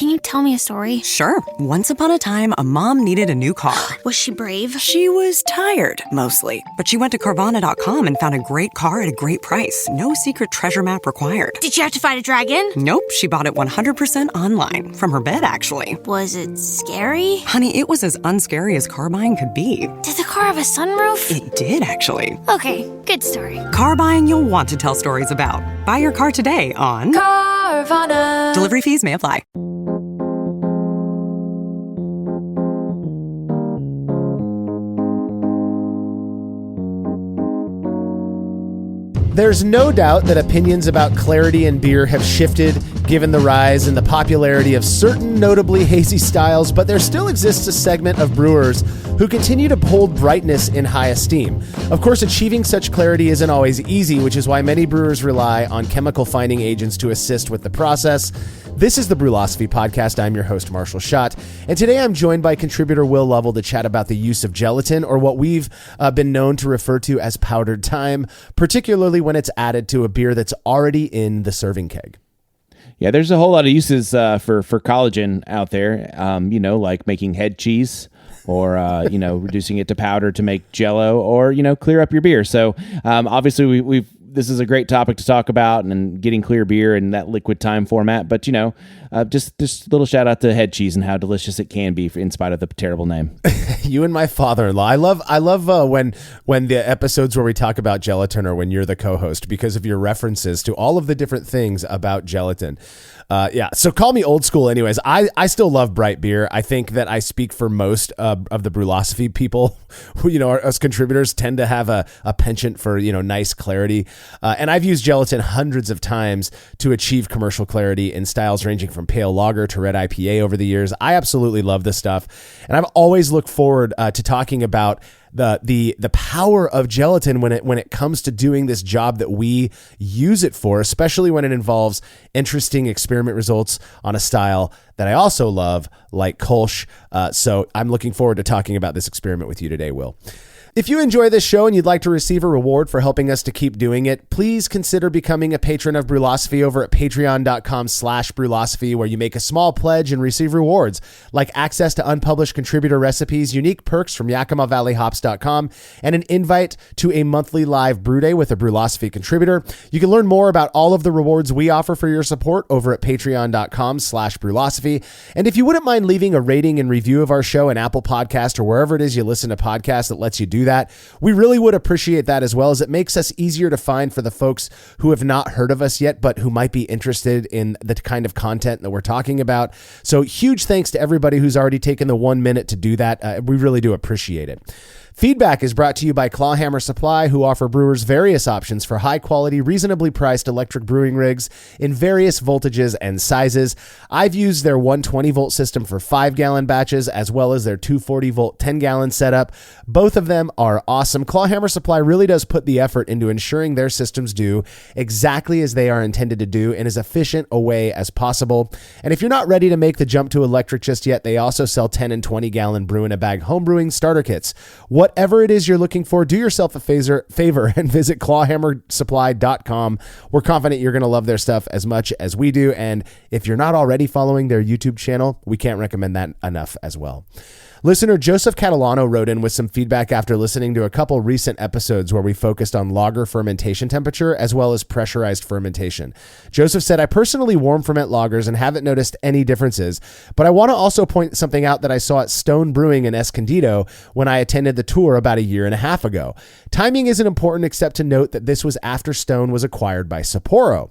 Can you tell me a story? Sure. Once upon a time, a mom needed a new car. Was she brave? She was tired, mostly. But she went to Carvana.com and found a great car at a great price. No secret treasure map required. Did she have to fight a dragon? Nope, she bought it 100% online. From her bed, actually. Was it scary? Honey, it was as unscary as car buying could be. Did the car have a sunroof? It did, actually. Okay, good story. Car buying you'll want to tell stories about. Buy your car today on Carvana. Delivery fees may apply. There's no doubt that opinions about clarity in beer have shifted given the rise in the popularity of certain notably hazy styles, but there still exists a segment of brewers who continue to hold brightness in high esteem. Of course, achieving such clarity isn't always easy, which is why many brewers rely on chemical finding agents to assist with the process. This is the Brülosophy podcast. I'm your host, Marshall Schott, and today I'm joined by contributor Will Lovell to chat about the use of gelatin, or what we've been known to refer to as powdered thyme, particularly when it's added to a beer that's already in the serving keg. Yeah, there's a whole lot of uses for collagen out there, like making head cheese or, reducing it to powder to make Jell-O or, clear up your beer. So obviously we've this is a great topic to talk about and getting clear beer in that liquid time format. But, just a little shout out to head cheese and how delicious it can be in spite of the terrible name. You and my father-in-law. I love when the episodes where we talk about gelatin or when you're the co-host because of your references to all of the different things about gelatin. So call me old school anyways. I still love bright beer. I think that I speak for most of the Brülosophy people who, us contributors tend to have a penchant for, nice clarity. And I've used gelatin hundreds of times to achieve commercial clarity in styles ranging from pale lager to red IPA over the years. I absolutely love this stuff. And I've always looked forward to talking about the power of gelatin when it comes to doing this job that we use it for, especially when it involves interesting experiment results on a style that I also love, like Kölsch. So I'm looking forward to talking about this experiment with you today, Will. If you enjoy this show and you'd like to receive a reward for helping us to keep doing it, please consider becoming a patron of Brülosophy over at patreon.com/Brülosophy, where you make a small pledge and receive rewards like access to unpublished contributor recipes, unique perks from YakimaValleyHops.com, and an invite to a monthly live brew day with a Brülosophy contributor. You can learn more about all of the rewards we offer for your support over at patreon.com/Brülosophy. And if you wouldn't mind leaving a rating and review of our show in Apple Podcast or wherever it is you listen to podcasts that lets you do that, we really would appreciate that, as well as it makes us easier to find for the folks who have not heard of us yet, but who might be interested in the kind of content that we're talking about. So huge thanks to everybody who's already taken the 1 minute to do that. We really do appreciate it. Feedback is brought to you by Clawhammer Supply, who offer brewers various options for high-quality, reasonably priced electric brewing rigs in various voltages and sizes. I've used their 120-volt system for 5-gallon batches, as well as their 240-volt 10-gallon setup. Both of them are awesome. Clawhammer Supply really does put the effort into ensuring their systems do exactly as they are intended to do in as efficient a way as possible. And if you're not ready to make the jump to electric just yet, they also sell 10 and 20-gallon brew-in-a-bag homebrewing starter kits. Whatever it is you're looking for, do yourself a favor and visit clawhammersupply.com. We're confident you're going to love their stuff as much as we do. And if you're not already following their YouTube channel, we can't recommend that enough as well. Listener Joseph Catalano wrote in with some feedback after listening to a couple recent episodes where we focused on lager fermentation temperature as well as pressurized fermentation. Joseph said, I personally warm ferment lagers and haven't noticed any differences, but I want to also point something out that I saw at Stone Brewing in Escondido when I attended the tour about a year and a half ago. Timing isn't important except to note that this was after Stone was acquired by Sapporo.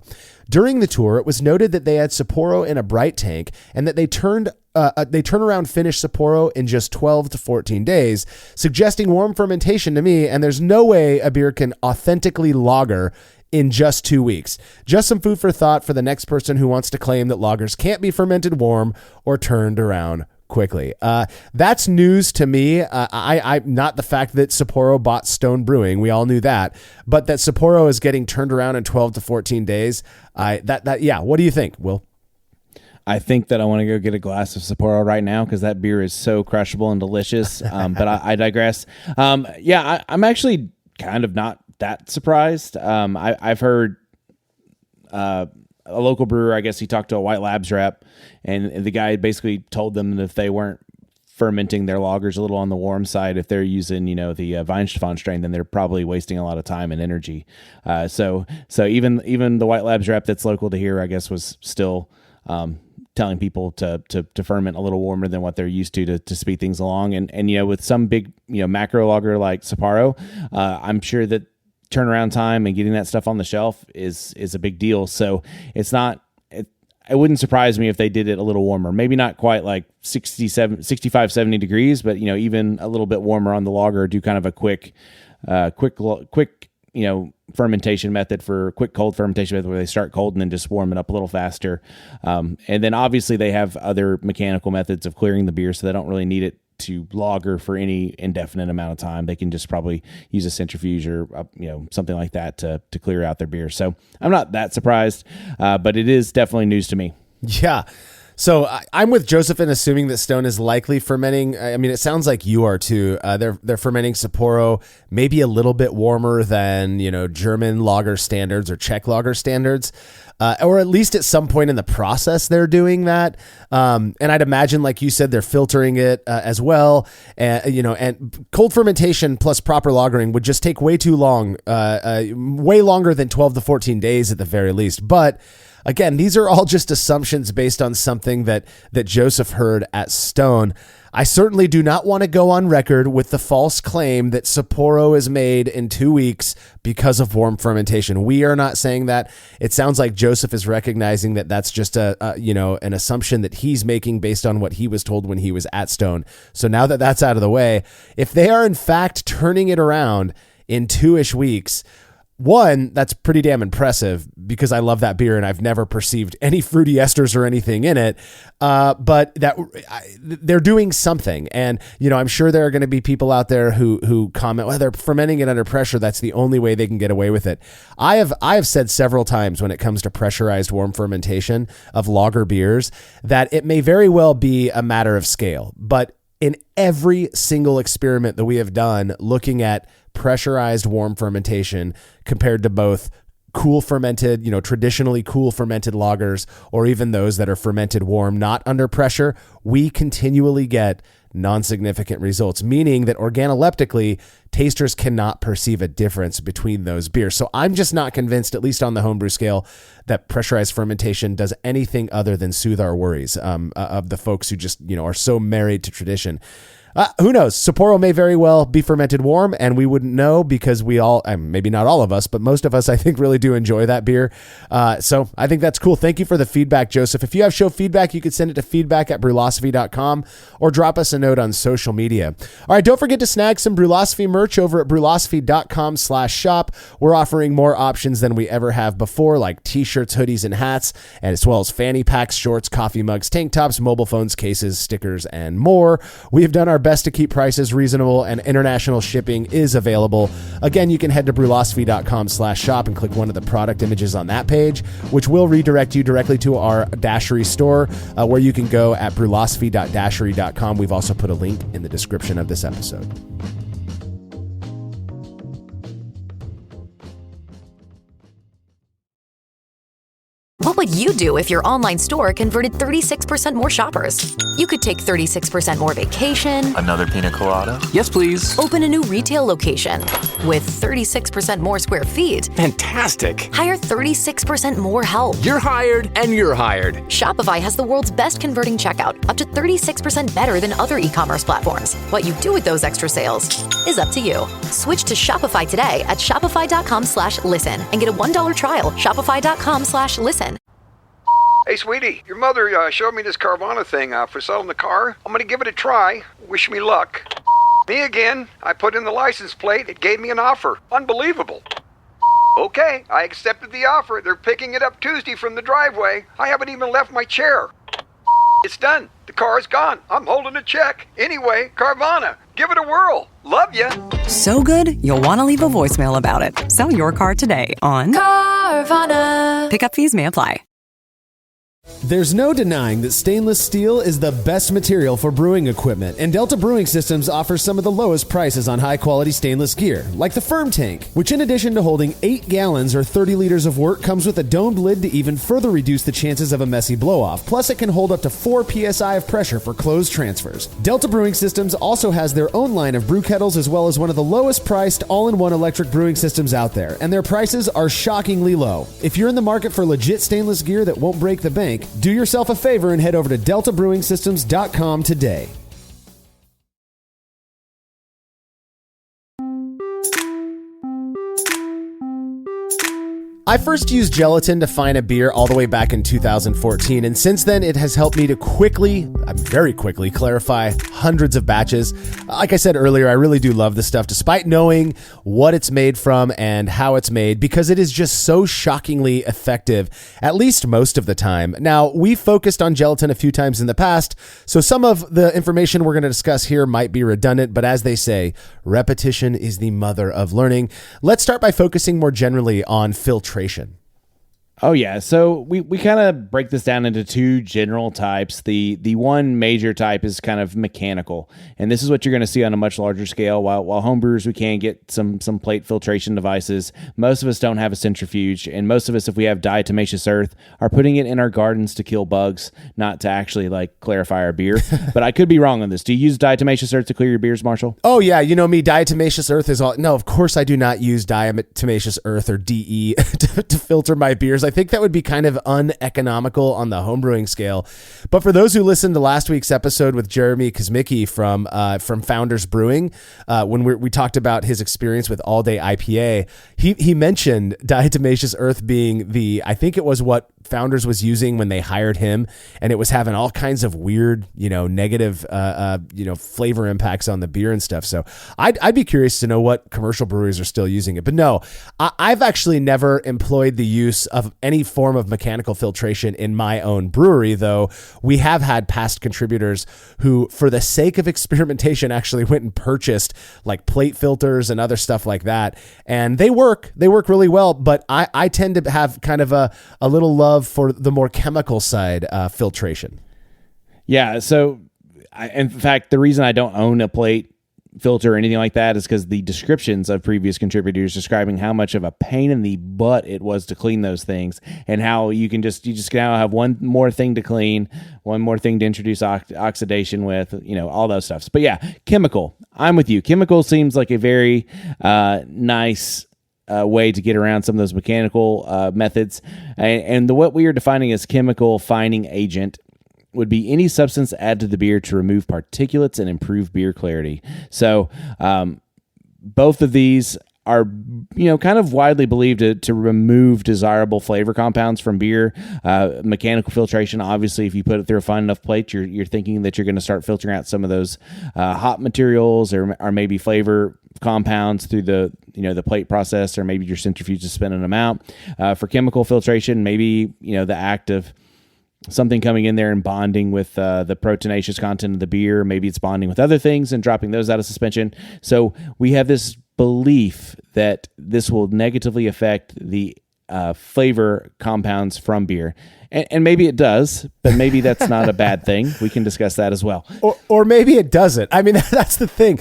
During the tour, it was noted that they had Sapporo in a bright tank and that they turn around finish Sapporo in just 12 to 14 days, suggesting warm fermentation to me, and there's no way a beer can authentically lager in just 2 weeks. Just some food for thought for the next person who wants to claim that lagers can't be fermented warm or turned around quickly. That's news to me. I not the fact that Sapporo bought Stone Brewing. We all knew that, but that Sapporo is getting turned around in 12 to 14 days. What do you think, Will? I think that I want to go get a glass of Sapporo right now because that beer is so crushable and delicious. But I digress. I'm actually kind of not that surprised. I've heard a local brewer, I guess he talked to a White Labs rep, and the guy basically told them that if they weren't fermenting their lagers a little on the warm side, if they're using, the Weihenstephan strain, then they're probably wasting a lot of time and energy. So even the White Labs rep that's local to here, I guess, was still telling people to ferment a little warmer than what they're used to speed things along. And with some big, macro lager like Sapporo, I'm sure that turnaround time and getting that stuff on the shelf is a big deal. So it's not, it wouldn't surprise me if they did it a little warmer, maybe not quite like 65, 70 degrees, but even a little bit warmer on the lager, do kind of a quick, fermentation method for quick cold fermentation method where they start cold and then just warm it up a little faster. And then obviously they have other mechanical methods of clearing the beer, so they don't really need it to lager for any indefinite amount of time. They can just probably use a centrifuge or something like that to clear out their beer. So I'm not that surprised, but it is definitely news to me. Yeah. So I'm with Joseph in assuming that Stone is likely fermenting. I mean, it sounds like you are too. They're fermenting Sapporo maybe a little bit warmer than German lager standards or Czech lager standards, or at least at some point in the process they're doing that. And I'd imagine, like you said, they're filtering it as well. And cold fermentation plus proper lagering would just take way too long, way longer than 12 to 14 days at the very least. But again, these are all just assumptions based on something that Joseph heard at Stone. I certainly do not want to go on record with the false claim that Sapporo is made in 2 weeks because of warm fermentation. We are not saying that. It sounds like Joseph is recognizing that that's just an assumption that he's making based on what he was told when he was at Stone. So now that that's out of the way, if they are in fact turning it around in 2-ish weeks, one, that's pretty damn impressive because I love that beer and I've never perceived any fruity esters or anything in it. But they're doing something. And, I'm sure there are going to be people out there who comment, well, they're fermenting it under pressure. That's the only way they can get away with it. I have said several times when it comes to pressurized warm fermentation of lager beers that it may very well be a matter of scale. But in every single experiment that we have done looking at pressurized warm fermentation compared to both cool fermented, traditionally cool fermented lagers, or even those that are fermented warm, not under pressure, we continually get non-significant results, meaning that organoleptically, tasters cannot perceive a difference between those beers. So I'm just not convinced, at least on the homebrew scale, that pressurized fermentation does anything other than soothe our worries of the folks who just, are so married to tradition. Who knows? Sapporo may very well be fermented warm, and we wouldn't know because we all, maybe not all of us, but most of us, I think, really do enjoy that beer. So I think that's cool. Thank you for the feedback, Joseph. If you have show feedback, you could send it to feedback@brülosophy.com or drop us a note on social media. All right, don't forget to snag some Brülosophy merch over at brülosophy.com/shop. We're offering more options than we ever have before, like t-shirts, hoodies, and hats, and as well as fanny packs, shorts, coffee mugs, tank tops, mobile phones, cases, stickers, and more. We have done our best to keep prices reasonable, and international shipping is available. Again, you can head to brülosophy.com/shop and click one of the product images on that page, which will redirect you directly to our Dashery store, where you can go at brülosophy.dashery.com. We've also put a link in the description of this episode. What would you do if your online store converted 36% more shoppers? You could take 36% more vacation. Another pina colada? Yes, please. Open a new retail location with 36% more square feet. Fantastic. Hire 36% more help. You're hired and you're hired. Shopify has the world's best converting checkout, up to 36% better than other e-commerce platforms. What you do with those extra sales is up to you. Switch to Shopify today at shopify.com/listen and get a $1 trial. Shopify.com/listen. Hey, sweetie, your mother showed me this Carvana thing for selling the car. I'm going to give it a try. Wish me luck. Me again. I put in the license plate. It gave me an offer. Unbelievable. Okay, I accepted the offer. They're picking it up Tuesday from the driveway. I haven't even left my chair. It's done. The car is gone. I'm holding a check. Anyway, Carvana, give it a whirl. Love ya. So good, you'll want to leave a voicemail about it. Sell your car today on Carvana. Pickup fees may apply. There's no denying that stainless steel is the best material for brewing equipment, and Delta Brewing Systems offers some of the lowest prices on high-quality stainless gear, like the Firm Tank, which in addition to holding 8 gallons or 30 liters of work, comes with a domed lid to even further reduce the chances of a messy blow-off. Plus, it can hold up to 4 psi of pressure for closed transfers. Delta Brewing Systems also has their own line of brew kettles, as well as one of the lowest-priced all-in-one electric brewing systems out there, and their prices are shockingly low. If you're in the market for legit stainless gear that won't break the bank, do yourself a favor and head over to deltabrewingsystems.com today. I first used gelatin to find a beer all the way back in 2014, and since then it has helped me to very quickly clarify hundreds of batches. Like I said earlier, I really do love this stuff despite knowing what it's made from and how it's made, because it is just so shockingly effective, at least most of the time. Now, we've focused on gelatin a few times in the past, so some of the information we're going to discuss here might be redundant, but as they say, repetition is the mother of learning. Let's start by focusing more generally on filtration. Oh, yeah. So we kind of break this down into 2 general types. The one major type is kind of mechanical, and this is what you're going to see on a much larger scale. While homebrewers, we can get some plate filtration devices, most of us don't have a centrifuge, and most of us, if we have diatomaceous earth, are putting it in our gardens to kill bugs, not to actually clarify our beer. But I could be wrong on this. Do you use diatomaceous earth to clear your beers, Marshall? Oh, yeah. You know me, diatomaceous earth is all... No, of course I do not use diatomaceous earth or DE to filter my beers. I think that would be kind of uneconomical on the homebrewing scale. But for those who listened to last week's episode with Jeremy Kosmicki from Founders Brewing, when we talked about his experience with All Day IPA, he mentioned diatomaceous earth being I think it was what Founders was using when they hired him, and it was having all kinds of weird, negative, flavor impacts on the beer and stuff. So I'd be curious to know what commercial breweries are still using it. But no, I've actually never employed the use of any form of mechanical filtration in my own brewery, though we have had past contributors who, for the sake of experimentation, actually went and purchased plate filters and other stuff like that. And they work really well, but I tend to have kind of a little love for the more chemical side filtration. Yeah. So in fact, the reason I don't own a plate filter or anything like that is because the descriptions of previous contributors describing how much of a pain in the butt it was to clean those things, and how you just now have one more thing to clean, one more thing to introduce oxidation with, all those stuff. But yeah, chemical. I'm with you. Chemical seems like a very nice way to get around some of those mechanical methods. And what we are defining as chemical fining agent would be any substance added to the beer to remove particulates and improve beer clarity. So both of these are, kind of widely believed to remove desirable flavor compounds from beer. Mechanical filtration, obviously, if you put it through a fine enough plate, you're thinking that you're going to start filtering out some of those hop materials or maybe flavor compounds through the plate process, or maybe your centrifuge is spinning them out. For chemical filtration, maybe the act of something coming in there and bonding with the proteinaceous content of the beer. Maybe it's bonding with other things and dropping those out of suspension. So we have this belief that this will negatively affect the flavor compounds from beer. And maybe it does, but maybe that's not a bad thing. We can discuss that as well. Or maybe it doesn't. I mean, that's the thing.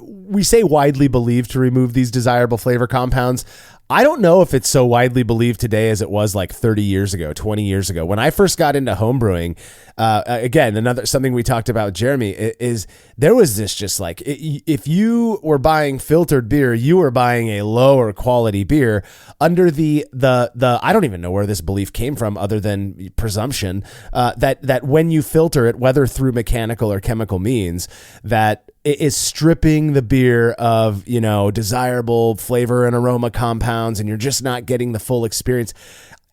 We say widely believed to remove these desirable flavor compounds. I don't know if it's so widely believed today as it was 30 years ago, 20 years ago. When I first got into homebrewing, again, something we talked about with Jeremy is there was this if you were buying filtered beer, you were buying a lower quality beer under the I don't even know where this belief came from other than presumption, that when you filter it, whether through mechanical or chemical means, that it is stripping the beer of, desirable flavor and aroma compounds, and you're just not getting the full experience.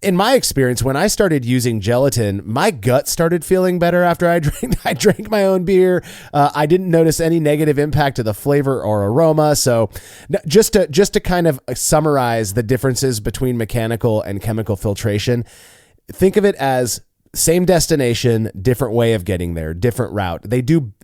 In my experience, when I started using gelatin, my gut started feeling better after I drank my own beer. I didn't notice any negative impact to the flavor or aroma. So just to kind of summarize the differences between mechanical and chemical filtration, think of it as same destination, different way of getting there, different route.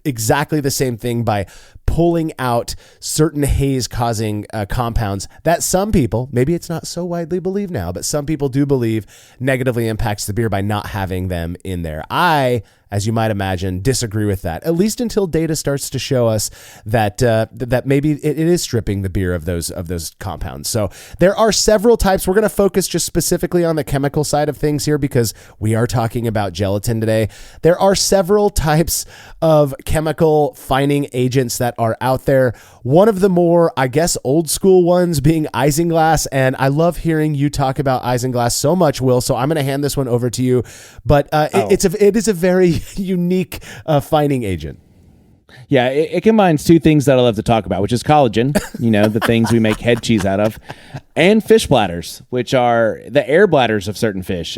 exactly the same thing by pulling out certain haze-causing compounds that some people, maybe it's not so widely believed now, but some people do believe negatively impacts the beer by not having them in there. I, as you might imagine, disagree with that, at least until data starts to show us that that maybe it is stripping the beer of those compounds. So there are several types. We're going to focus just specifically on the chemical side of things here because we are talking about gelatin today. There are several types of chemical fining agents that are out there. One of the more, I guess, old school ones being isinglass, and I love hearing you talk about isinglass so much, Will. So I'm going to hand this one over to you. But it is a very unique fining agent. Yeah, it combines two things that I love to talk about, which is collagen, the things we make head cheese out of, and fish bladders, which are the air bladders of certain fish.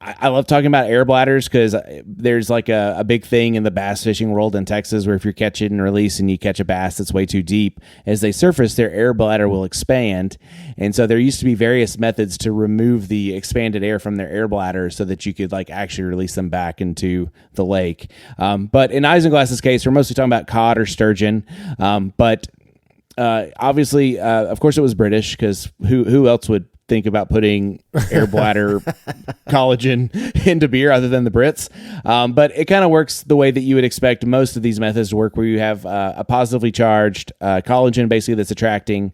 I love talking about air bladders because there's like a big thing in the bass fishing world in Texas where if you're catching and release and you catch a bass that's way too deep, as they surface, their air bladder will expand. And so there used to be various methods to remove the expanded air from their air bladder so that you could like actually release them back into the lake. But in isinglass's case, we're mostly talking about cod or sturgeon. But obviously, of course, it was British because who else would think about putting air bladder collagen into beer other than the Brits. But it kind of works the way that you would expect most of these methods to work, where you have a positively charged collagen, basically, that's attracting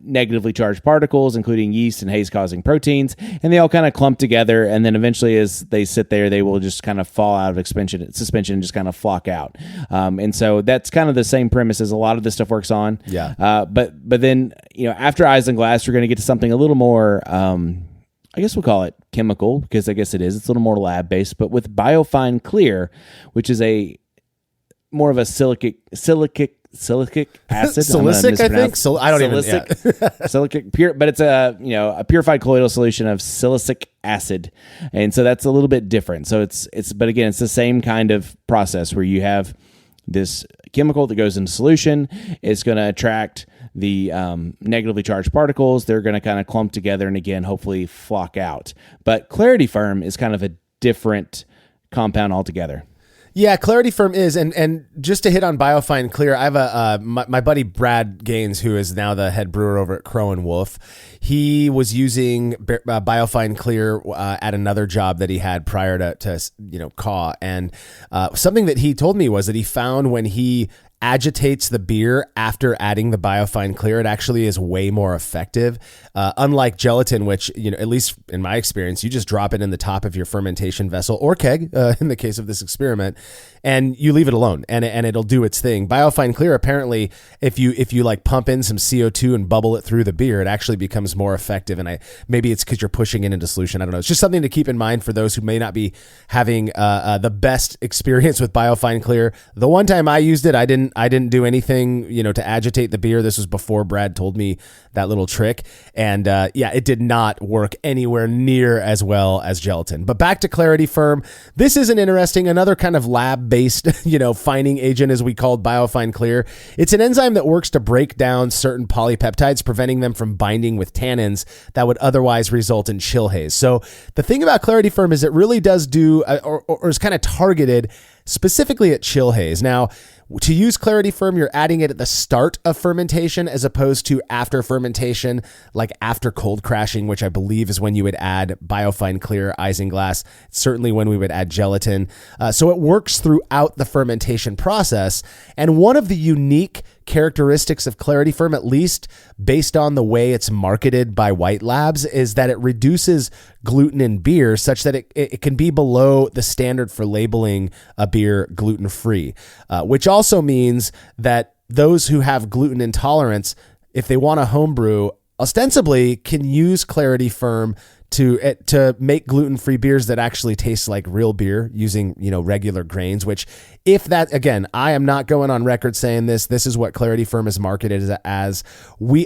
negatively charged particles, including yeast and haze-causing proteins, and they all kind of clump together, and then eventually as they sit there, they will just kind of fall out of suspension and just kind of flock out. And so that's kind of the same premise as a lot of this stuff works on. Yeah. But then, after isinglass, you're going to get to something a little more I guess we'll call it chemical, because I guess it is. It's a little more lab-based, but with biofine clear, which is more of a silicic acid. Silicic, I think. I don't even. Yeah. Silicic pure, but it's a purified colloidal solution of silicic acid, and so that's a little bit different. So but again, it's the same kind of process where you have this chemical that goes into solution. It's going to attract the negatively charged particles. They're going to kind of clump together and again, hopefully flock out. But Clarity Firm is kind of a different compound altogether. Yeah, Clarity Firm is, and just to hit on Biofine Clear, I have my buddy Brad Gaines, who is now the head brewer over at Crow and Wolf. He was using Biofine Clear at another job that he had prior to Caw, and something that he told me was that he found when he agitates the beer after adding the Biofine Clear, it actually is way more effective. Unlike gelatin, which, at least in my experience, you just drop it in the top of your fermentation vessel or keg, in the case of this experiment, and you leave it alone and it'll do its thing. Biofine Clear, apparently, if you like pump in some CO2 and bubble it through the beer, it actually becomes more effective. And maybe it's because you're pushing it into solution. I don't know. It's just something to keep in mind for those who may not be having the best experience with Biofine Clear. The one time I used it, I didn't do anything, to agitate the beer. This was before Brad told me that little trick. And it did not work anywhere near as well as gelatin. But back to Clarity Firm. This is another kind of lab-based, fining agent, as we called Biofine Clear. It's an enzyme that works to break down certain polypeptides, preventing them from binding with tannins that would otherwise result in chill haze. So the thing about Clarity Firm is it really does do, or is kind of targeted specifically at chill haze. Now, to use Clarity Firm, you're adding it at the start of fermentation as opposed to after fermentation, like after cold crashing, which I believe is when you would add Biofine Clear, isinglass. It's certainly when we would add gelatin. So it works throughout the fermentation process. And one of the unique characteristics of Clarity Firm, at least based on the way it's marketed by White Labs, is that it reduces gluten in beer such that it can be below the standard for labeling a beer gluten-free, which also means that those who have gluten intolerance, if they want to homebrew, ostensibly can use Clarity Firm to make gluten-free beers that actually taste like real beer using, regular grains, which if that, again, I am not going on record saying this is what Clarity Firm is marketed as.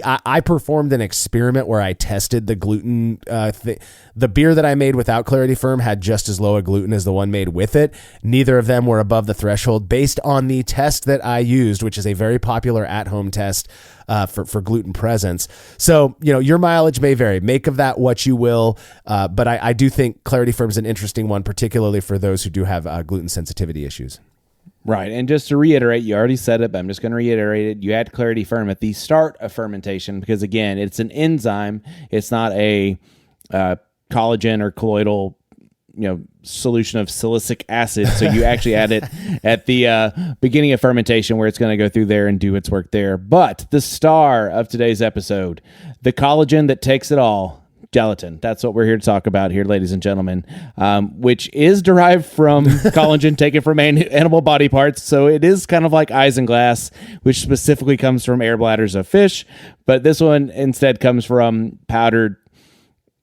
I performed an experiment where I tested the gluten, the beer that I made without Clarity Firm had just as low a gluten as the one made with it. Neither of them were above the threshold based on the test that I used, which is a very popular at-home test for gluten presence. So, your mileage may vary. Make of that what you will. But I do think Clarity Firm is an interesting one, particularly for those who do have gluten sensitivity issues. Right. And just to reiterate, you already said it, but I'm just going to reiterate it. You add clarity firm at the start of fermentation because, again, it's an enzyme. It's not a collagen or colloidal solution of silicic acid. So you actually add it at the beginning of fermentation where it's going to go through there and do its work there. But the star of today's episode, the collagen that takes it all, gelatin. That's what we're here to talk about here, ladies and gentlemen, which is derived from collagen taken from animal body parts. So it is kind of like isinglass, which specifically comes from air bladders of fish. But this one instead comes from powdered,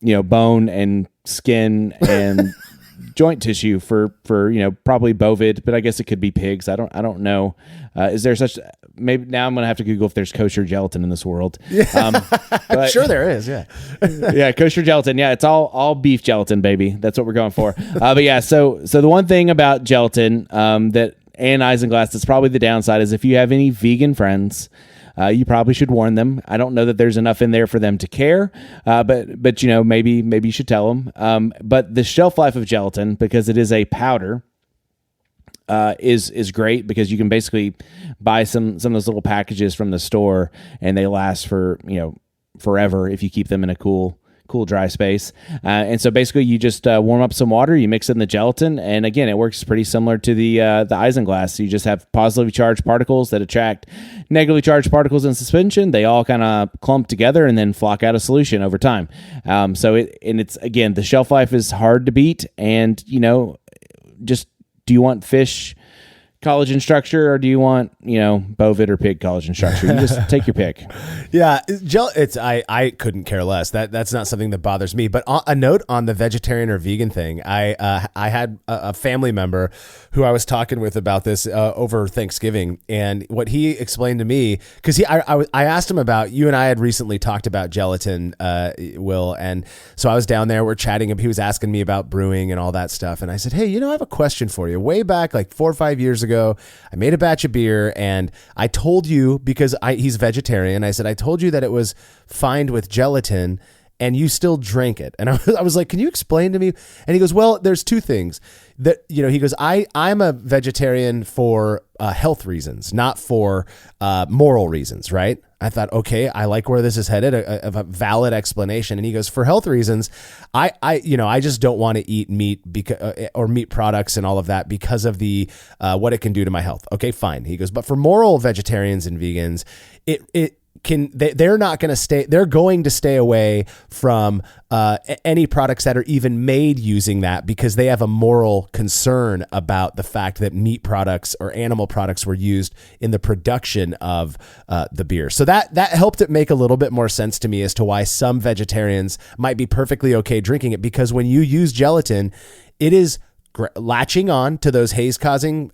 bone and skin and joint tissue for probably bovid, but I guess it could be pigs. I don't know. Is there such? Maybe now I'm gonna have to Google if there's kosher gelatin in this world. But, sure there is. Yeah, yeah, kosher gelatin. Yeah, it's all beef gelatin, baby. That's what we're going for. But yeah, so the one thing about gelatin that and isinglass that's probably the downside is if you have any vegan friends. You probably should warn them. I don't know that there's enough in there for them to care, but maybe you should tell them. But the shelf life of gelatin, because it is a powder, is great because you can basically buy some of those little packages from the store and they last for forever if you keep them in a cool dry space. And so basically you just warm up some water, you mix in the gelatin, and again, it works pretty similar to the isinglass. You just have positively charged particles that attract negatively charged particles in suspension. They all kind of clump together and then flock out a solution over time. It's again, the shelf life is hard to beat, and just do you want fish collagen structure or do you want bovid or pig collagen structure? You just take your pick. Yeah, I couldn't care less. That's not something that bothers me. But a note on the vegetarian or vegan thing, I had a family member who I was talking with about this over Thanksgiving, and what he explained to me, because I asked him about, you and I had recently talked about gelatin, Will, and so I was down there, we're chatting, he was asking me about brewing and all that stuff, and I said, hey, I have a question for you. Way back like 4 or 5 years ago, I made a batch of beer and I told you, because he's vegetarian, I said, I told you that it was fine with gelatin and you still drank it. And I was like, can you explain to me? And he goes, well, there's two things that, he goes, I'm a vegetarian for health reasons, not for moral reasons. Right. I thought, okay, I like where this is headed, a valid explanation. And he goes, for health reasons, I just don't want to eat meat or meat products and all of that because of the what it can do to my health. Okay, fine. He goes, but for moral vegetarians and vegans, they're going to stay away from any products that are even made using that because they have a moral concern about the fact that meat products or animal products were used in the production of the beer. So that helped it make a little bit more sense to me as to why some vegetarians might be perfectly okay drinking it, because when you use gelatin, it is latching on to those haze-causing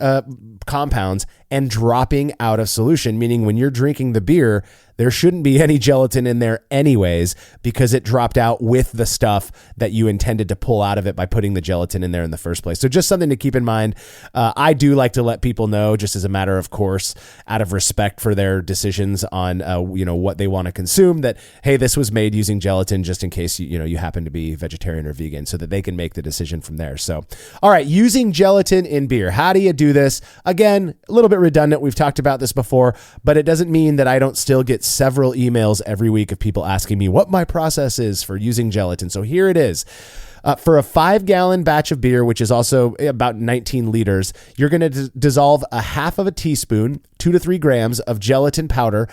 compounds and dropping out of solution, meaning when you're drinking the beer, there shouldn't be any gelatin in there anyways because it dropped out with the stuff that you intended to pull out of it by putting the gelatin in there in the first place. So just something to keep in mind. I do like to let people know, just as a matter of course, out of respect for their decisions on what they want to consume, that, hey, this was made using gelatin, just in case you happen to be vegetarian or vegan, so that they can make the decision from there. So, all right, using gelatin in beer. How do you do this? Again, a little bit redundant. We've talked about this before, but it doesn't mean that I don't still get several emails every week of people asking me what my process is for using gelatin. So here it is. For a 5-gallon batch of beer, which is also about 19 liters, you're going to dissolve a half of a teaspoon, 2 to 3 grams of gelatin powder,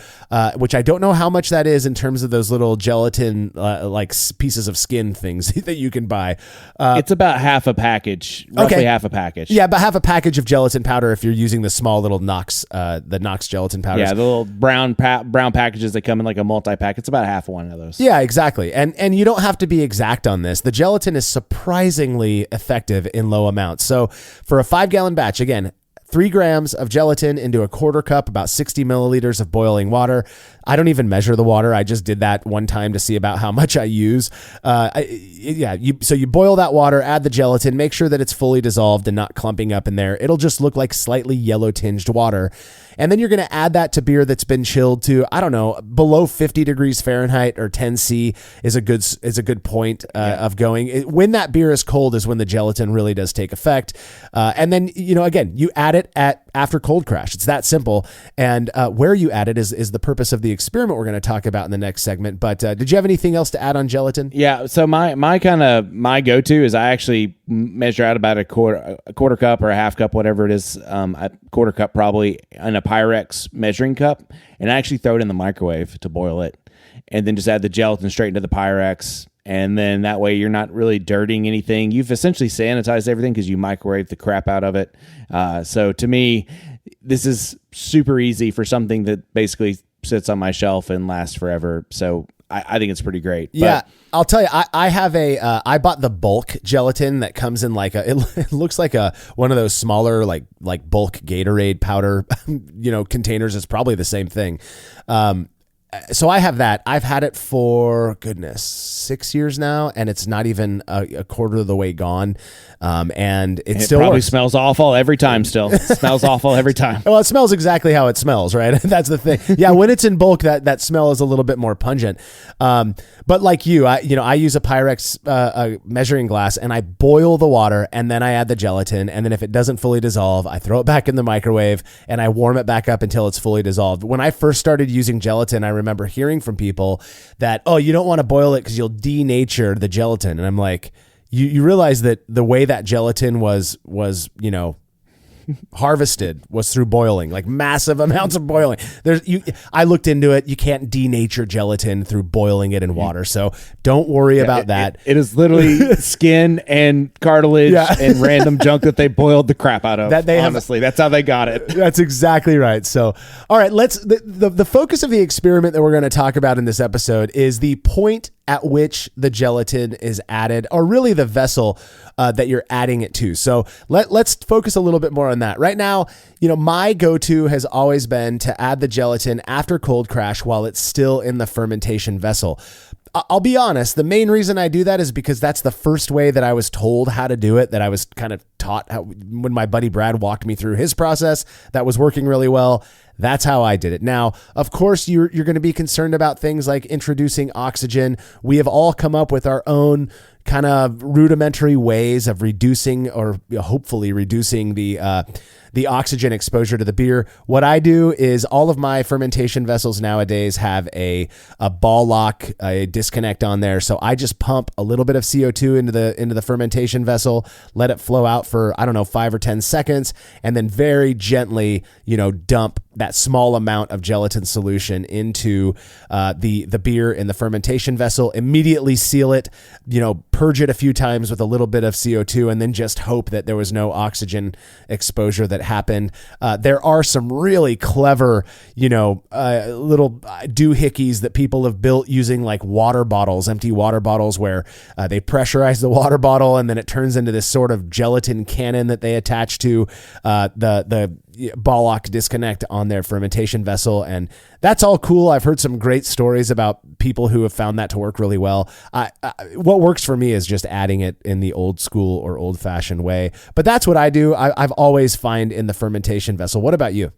which I don't know how much that is in terms of those little gelatin like pieces of skin things that you can buy. It's about half a package, roughly half a package. Yeah, about half a package of gelatin powder if you're using the small little Knox gelatin powders. Yeah, the little brown packages that come in like a multi-pack. It's about half one of those. Yeah, exactly. And you don't have to be exact on this. The gelatin is surprisingly effective in low amounts. So for a 5-gallon batch, again, 3 grams of gelatin into a quarter cup, about 60 milliliters of boiling water. I don't even measure the water. I just did that one time to see about how much I use. So you boil that water, add the gelatin, make sure that it's fully dissolved and not clumping up in there. It'll just look like slightly yellow tinged water. And then you're going to add that to beer that's been chilled to, I don't know, below 50 degrees Fahrenheit or 10 C is a good point of going. When that beer is cold is when the gelatin really does take effect. And then, again, you add it after cold crash. It's that simple. And where you add it is the purpose of the experiment we're going to talk about in the next segment. But did you have anything else to add on gelatin? Yeah. So my go-to is I actually measure out about a quarter cup or a half cup, whatever it is, a quarter cup probably, in a Pyrex measuring cup, and I actually throw it in the microwave to boil it, and then just add the gelatin straight into the Pyrex. And then that way you're not really dirtying anything. You've essentially sanitized everything because you microwave the crap out of it. So to me, this is super easy for something that basically sits on my shelf and lasts forever. So I think it's pretty great. Yeah, I'll tell you, I have I bought the bulk gelatin that comes in like it looks like one of those smaller like bulk Gatorade powder, containers. It's probably the same thing. So I have that. I've had it for 6 years now, and it's not even a quarter of the way gone. And it still probably works. Smells awful every time. Still smells awful every time. Well, it smells exactly how it smells, right? That's the thing. Yeah, when it's in bulk, that smell is a little bit more pungent. But like you, I use a Pyrex measuring glass, and I boil the water, and then I add the gelatin, and then if it doesn't fully dissolve, I throw it back in the microwave, and I warm it back up until it's fully dissolved. When I first started using gelatin, I remember hearing from people that, you don't want to boil it because you'll denature the gelatin. And I'm like, you realize that the way that gelatin was harvested was through boiling, like massive amounts of boiling. I looked into it. You can't denature gelatin through boiling it in water. So don't worry about that. It is literally skin and cartilage and random junk that they boiled the crap out of. That's how they got it. That's exactly right. So, all right, the focus of the experiment that we're going to talk about in this episode is the point at which the gelatin is added, or really the vessel that you're adding it to. So let's focus a little bit more on that. Right now, my go-to has always been to add the gelatin after cold crash while it's still in the fermentation vessel. I'll be honest, the main reason I do that is because that's the first way that I was told how to do it, that I was kind of taught when my buddy Brad walked me through his process that was working really well. That's how I did it. Now, of course, you're going to be concerned about things like introducing oxygen. We have all come up with our own kind of rudimentary ways of reducing, or hopefully reducing, the oxygen exposure to the beer. What I do is all of my fermentation vessels nowadays have a ball lock, a disconnect on there. So I just pump a little bit of CO2 into the fermentation vessel, let it flow out for, 5 or 10 seconds, and then very gently, dump that small amount of gelatin solution into the beer in the fermentation vessel, immediately seal it, purge it a few times with a little bit of CO2, and then just hope that there was no oxygen exposure that happened. There are some really clever, little doohickeys that people have built using like water bottles, empty water bottles, where they pressurize the water bottle and then it turns into this sort of gelatin cannon that they attach to the ball lock disconnect on their fermentation vessel. And that's all cool. I've heard some great stories about people who have found that to work really well. What works for me is just adding it in the old school or old fashioned way. But that's what I do. I've always find in the fermentation vessel. What about you?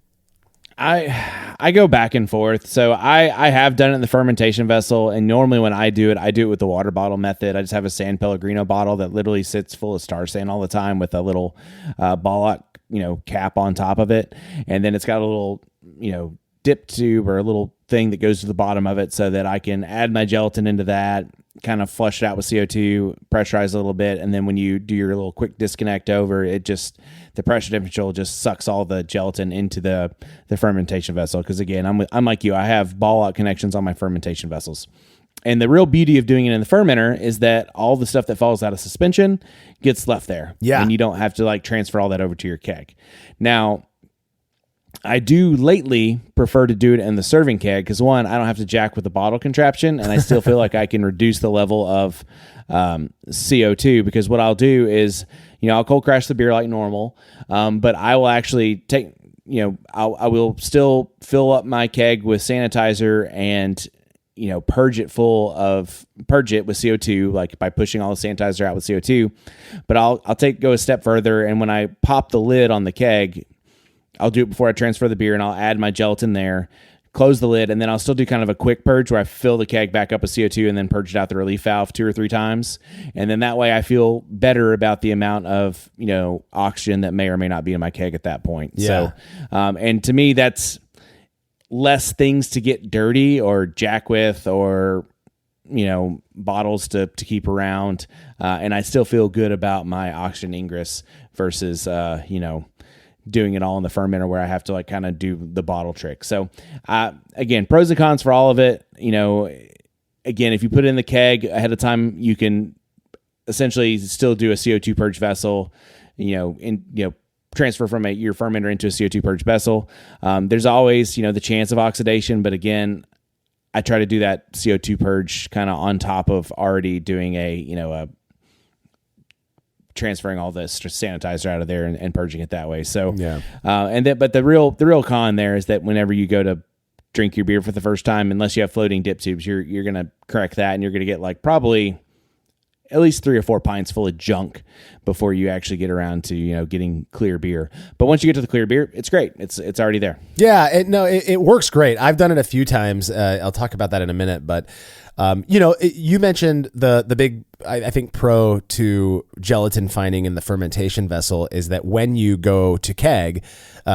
I go back and forth. So I have done it in the fermentation vessel, and normally when I do it with the water bottle method. I just have a San Pellegrino bottle that literally sits full of Star San all the time with a little ball lock, cap on top of it, and then it's got a little, dip tube or a little thing that goes to the bottom of it so that I can add my gelatin into that, kind of flush it out with CO2, pressurize a little bit, and then when you do your little quick disconnect over, the pressure differential just sucks all the gelatin into the fermentation vessel. Because again, I'm like you, I have ball lock connections on my fermentation vessels. And the real beauty of doing it in the fermenter is that all the stuff that falls out of suspension gets left there. Yeah. And you don't have to transfer all that over to your keg. Now, I do lately prefer to do it in the serving keg because, one, I don't have to jack with the bottle contraption, and I still feel like I can reduce the level of CO2, because what I'll do is, I'll cold crash the beer like normal, but I will actually I will still fill up my keg with sanitizer and, purge it with CO2, like by pushing all the sanitizer out with CO2. But I'll go a step further. And when I pop the lid on the keg, I'll do it before I transfer the beer, and I'll add my gelatin there, close the lid, and then I'll still do kind of a quick purge where I fill the keg back up with CO2 and then purge it out the relief valve 2 or 3 times. And then that way I feel better about the amount of, oxygen that may or may not be in my keg at that point. Yeah. So, and to me, that's less things to get dirty or jack with or, bottles to keep around. And I still feel good about my oxygen ingress versus, doing it all in the fermenter where I have to kind of do the bottle trick. So again, pros and cons for all of it. Again, if you put it in the keg ahead of time, you can essentially still do a CO2 purge vessel, transfer from your fermenter into a CO2 purge vessel. There's always, the chance of oxidation, but again, I try to do that CO2 purge kind of on top of already doing a transferring all this sanitizer out of there and purging it that way. So, yeah. But the real con there is that whenever you go to drink your beer for the first time, unless you have floating dip tubes, you're going to correct that, and you're going to get probably at least 3 or 4 pints full of junk before you actually get around to, getting clear beer. But once you get to the clear beer, it's great. It's already there. Yeah. It works great. I've done it a few times. I'll talk about that in a minute, but you mentioned the big, I think, pro to gelatin finding in the fermentation vessel is that when you go to keg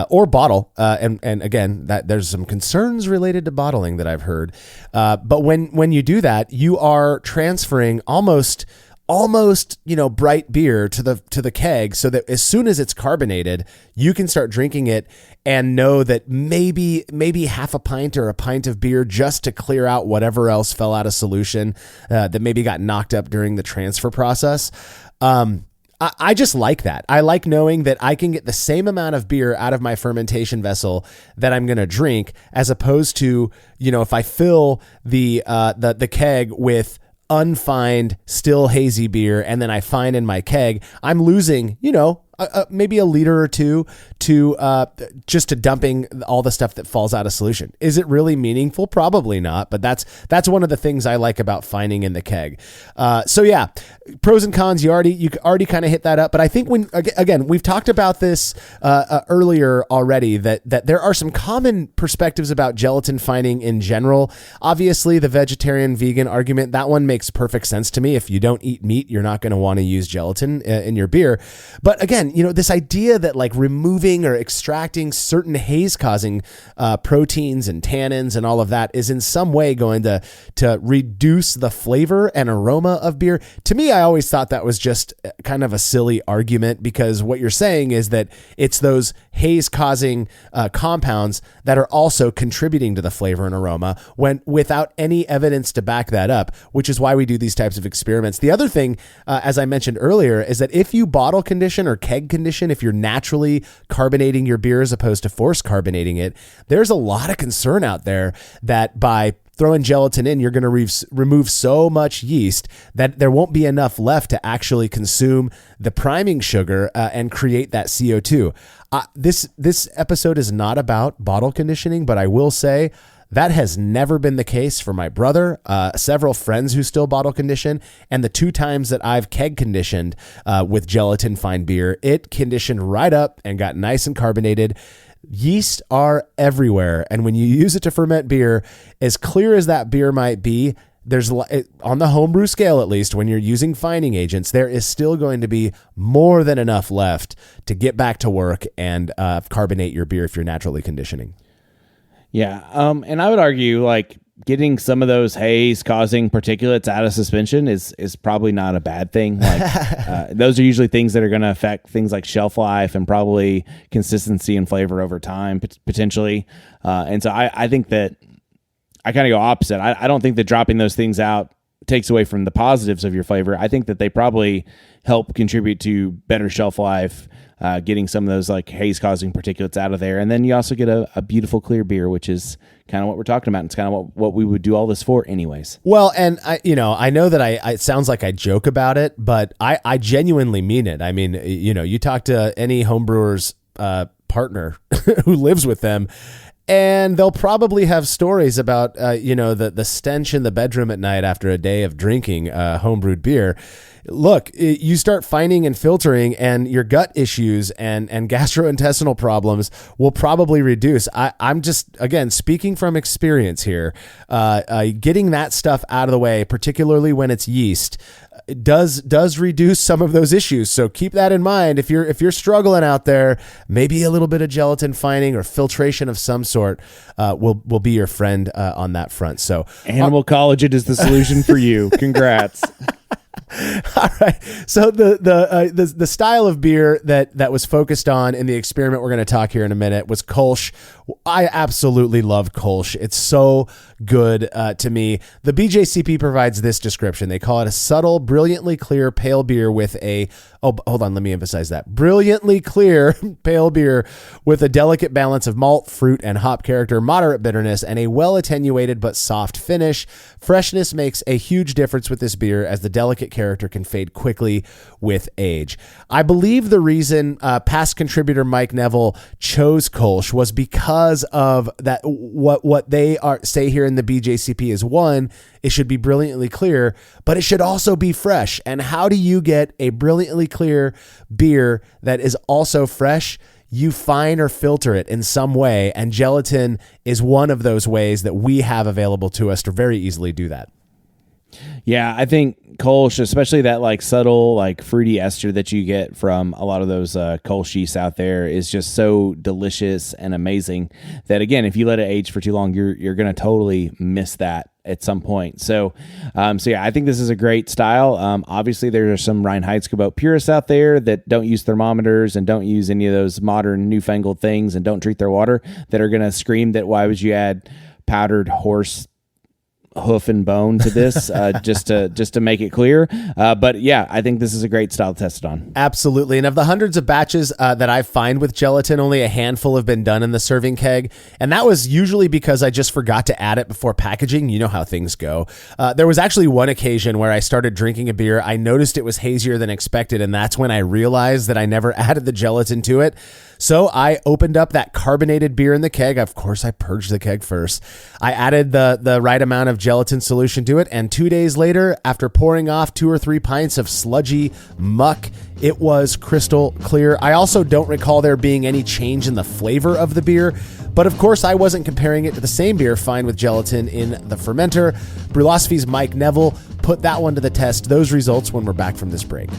or bottle, and again, that there's some concerns related to bottling that I've heard. But when you do that, you are transferring almost bright beer to the keg, so that as soon as it's carbonated, you can start drinking it and know that maybe half a pint or a pint of beer just to clear out whatever else fell out of solution that maybe got knocked up during the transfer process. I just like that. I like knowing that I can get the same amount of beer out of my fermentation vessel that I'm going to drink, as opposed to, if I fill the keg with unfined, still hazy beer, and then I find in my keg, I'm losing, maybe a liter or two to just to dumping all the stuff that falls out of solution. Is it really meaningful? Probably not, but that's one of the things I like about finding in the keg. So yeah, pros and cons. You already kind of hit that up, but I think we've talked about this earlier already, that there are some common perspectives about gelatin finding in general. Obviously, the vegetarian vegan argument, that one makes perfect sense to me. If you don't eat meat, you're not going to want to use gelatin in your beer. But again, this idea that removing or extracting certain haze-causing proteins and tannins and all of that is in some way going to reduce the flavor and aroma of beer. To me, I always thought that was just kind of a silly argument, because what you're saying is that it's those haze-causing compounds that are also contributing to the flavor and aroma, when without any evidence to back that up, which is why we do these types of experiments. The other thing, as I mentioned earlier, is that if you bottle condition or keg condition, if you're naturally carbonating your beer as opposed to force carbonating it, there's a lot of concern out there that by throwing gelatin in, you're going to remove so much yeast that there won't be enough left to actually consume the priming sugar and create that CO2. This episode is not about bottle conditioning, but I will say that has never been the case for my brother, several friends who still bottle condition, and the 2 times that I've keg conditioned with gelatin fine beer, it conditioned right up and got nice and carbonated. Yeast are everywhere, and when you use it to ferment beer, as clear as that beer might be, there's on the homebrew scale, at least, when you're using fining agents, there is still going to be more than enough left to get back to work and carbonate your beer if you're naturally conditioning. Yeah. And I would argue getting some of those haze causing particulates out of suspension is probably not a bad thing. Those are usually things that are going to affect things like shelf life and probably consistency and flavor over time, potentially. And so I think that I kind of go opposite. I don't think that dropping those things out takes away from the positives of your flavor. I think that they probably help contribute to better shelf life, getting some of those haze causing particulates out of there. And then you also get a beautiful clear beer, which is kind of what we're talking about. It's kind of what we would do all this for anyways. Well, and I know that it sounds like I joke about it, but I genuinely mean it. I mean, you talk to any homebrewers, partner who lives with them. And they'll probably have stories about, the stench in the bedroom at night after a day of drinking homebrewed beer. Look, you start finding and filtering, and your gut issues and gastrointestinal problems will probably reduce. I'm just, again, speaking from experience here, getting that stuff out of the way, particularly when it's yeast, does reduce some of those issues. So keep that in mind. If you're struggling out there, maybe a little bit of gelatin finding or filtration of some sort will be your friend on that front. So animal collagen is the solution for you. Congrats. All right. So the style of beer that was focused on in the experiment we're going to talk here in a minute was Kölsch. I absolutely love Kölsch. It's so good to me. The BJCP provides this description. They call it a subtle, brilliantly clear pale beer with let me emphasize that. Brilliantly clear pale beer with a delicate balance of malt, fruit, and hop character, moderate bitterness, and a well-attenuated but soft finish. Freshness makes a huge difference with this beer, as the delicate character can fade quickly with age. I believe the reason past contributor Mike Neville chose Kölsch was because of that. What they say here in the BJCP is, one, it should be brilliantly clear, but it should also be fresh. And how do you get a brilliantly clear beer that is also fresh? You fine or filter it in some way, and gelatin is one of those ways that we have available to us to very easily do that. Yeah, I think Kölsch, especially that like subtle, like fruity ester that you get from a lot of those Kölsch yeasts out there, is just so delicious and amazing that, again, if you let it age for too long, you're going to totally miss that at some point. So yeah, I think this is a great style. Obviously, there are some Reinheitsgebot purists out there that don't use thermometers and don't use any of those modern newfangled things and don't treat their water, that are going to scream that why would you add powdered horse hoof and bone to this just to make it clear. But yeah, I think this is a great style to test it on. Absolutely. And of the hundreds of batches that I find with gelatin, only a handful have been done in the serving keg. And that was usually because I just forgot to add it before packaging. You know how things go. There was actually one occasion where I started drinking a beer. I noticed it was hazier than expected. And that's when I realized that I never added the gelatin to it. So I opened up that carbonated beer in the keg. Of course, I purged the keg first. I added the right amount of gelatin solution to it, and 2 days later, after pouring off 2 or 3 pints of sludgy muck, it was crystal clear. I also don't recall there being any change in the flavor of the beer, but of course I wasn't comparing it to the same beer fine with gelatin in the fermenter. Brülosophy's Mike Neville put that one to the test. Those results when we're back from this break.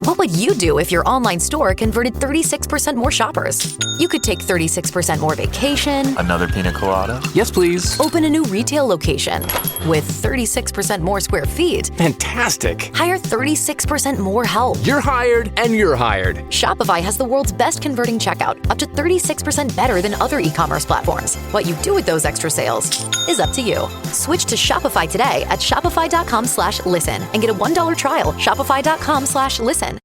What would you do if your online store converted 36% more shoppers? You could take 36% more vacation, Another pina colada? Yes, please. open a new retail location with 36% more square feet, Fantastic. hire 36% more help. You're hired and you're hired. Shopify has the world's best converting checkout, up to 36% better than other e-commerce platforms. What you do with those extra sales is up to you. Switch to Shopify today at shopify.com/listen and get a $1 trial. Shopify.com/listen.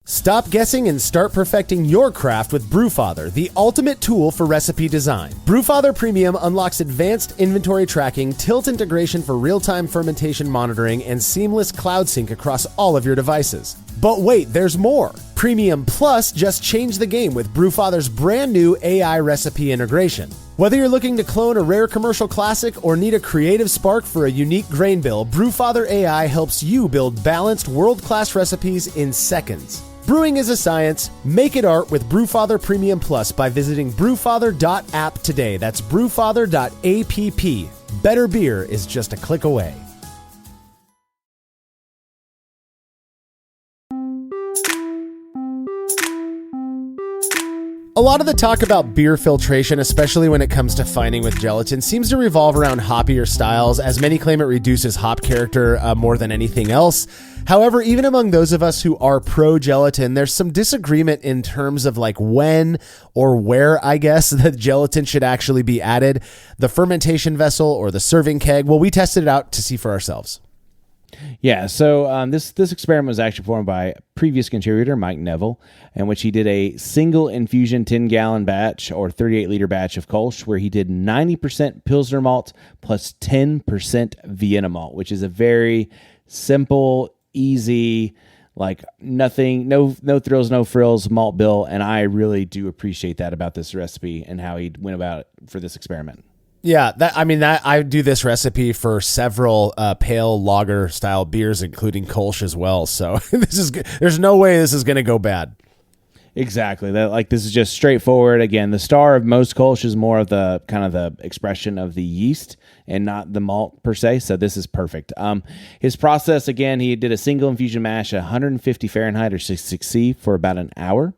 Stop guessing and start perfecting your craft with Brewfather, the ultimate tool for recipe design. Brewfather Premium unlocks advanced inventory tracking, tilt integration for real-time fermentation monitoring, and seamless cloud sync across all of your devices. But wait, there's more. Premium Plus just changed the game with Brewfather's brand new AI recipe integration. Whether you're looking to clone a rare commercial classic or need a creative spark for a unique grain bill, Brewfather AI helps you build balanced, world-class recipes in seconds. Brewing is a science. Make it art with Brewfather Premium Plus by visiting brewfather.app today. That's brewfather.app. Better beer is just a click away. A lot of the talk about beer filtration, especially when it comes to fining with gelatin, seems to revolve around hoppier styles, as many claim it reduces hop character more than anything else. However, even among those of us who are pro-gelatin, there's some disagreement in terms of like when or where, I guess, that gelatin should actually be added. The fermentation vessel or the serving keg. Well, we tested it out to see for ourselves. Yeah, so this experiment was actually performed by previous contributor Mike Neville, in which he did a single infusion 10-gallon batch or 38-liter batch of Kölsch, where he did 90% Pilsner malt plus 10% Vienna malt, which is a very simple, easy, like nothing, no thrills, no frills malt bill, and I really do appreciate that about this recipe and how he went about it for this experiment. Yeah, I do this recipe for several pale lager style beers, including Kölsch as well. So there's no way this is going to go bad. Exactly. This is just straightforward. Again, the star of most Kölsch is more of the kind of the expression of the yeast and not the malt per se. So this is perfect. His process, again, he did a single infusion mash at 150 Fahrenheit or 66C for about an hour.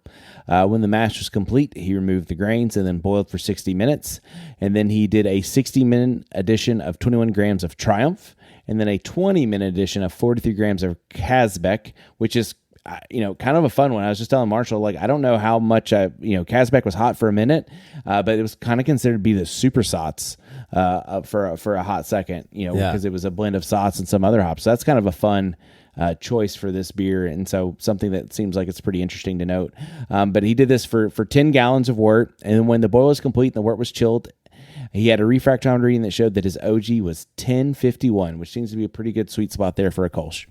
When the mash was complete, he removed the grains and then boiled for 60 minutes. And then he did a 60-minute addition of 21 grams of Triumph, and then a 20-minute addition of 43 grams of Kazbek, which is kind of a fun one. I was just telling Marshall, I don't know how much, Kazbek was hot for a minute, but it was kind of considered to be the super sots for a hot second, because it was a blend of sots and some other hops. So that's kind of a fun choice for this beer, and so something that seems like it's pretty interesting to note. But he did this for 10 gallons of wort, and when the boil was complete and the wort was chilled, he had a refractometer reading that showed that his OG was 1051, which seems to be a pretty good sweet spot there for a Kölsch.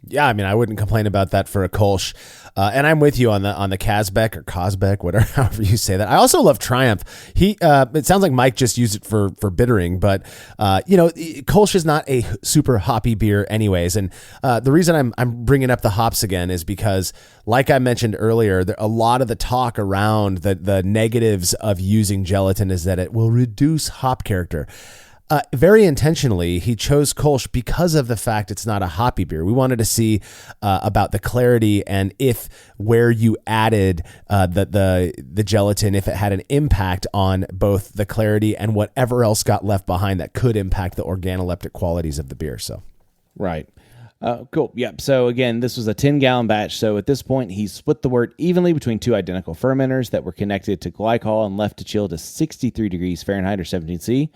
Yeah, I mean, I wouldn't complain about that for a Kölsch. And I'm with you on the Kazbek or Kozbek, whatever, however you say that. I also love Triumph. It sounds like Mike just used it for bittering, but Kölsch is not a super hoppy beer anyways. And the reason I'm bringing up the hops again is because, like I mentioned earlier, a lot of the talk around the negatives of using gelatin is that it will reduce hop character. Very intentionally, he chose Kölsch because of the fact it's not a hoppy beer. We wanted to see about the clarity and if where you added the gelatin, if it had an impact on both the clarity and whatever else got left behind that could impact the organoleptic qualities of the beer. So, right. Cool. Yep. So again, this was a 10-gallon batch. So at this point, he split the wort evenly between two identical fermenters that were connected to glycol and left to chill to 63 degrees Fahrenheit or 17C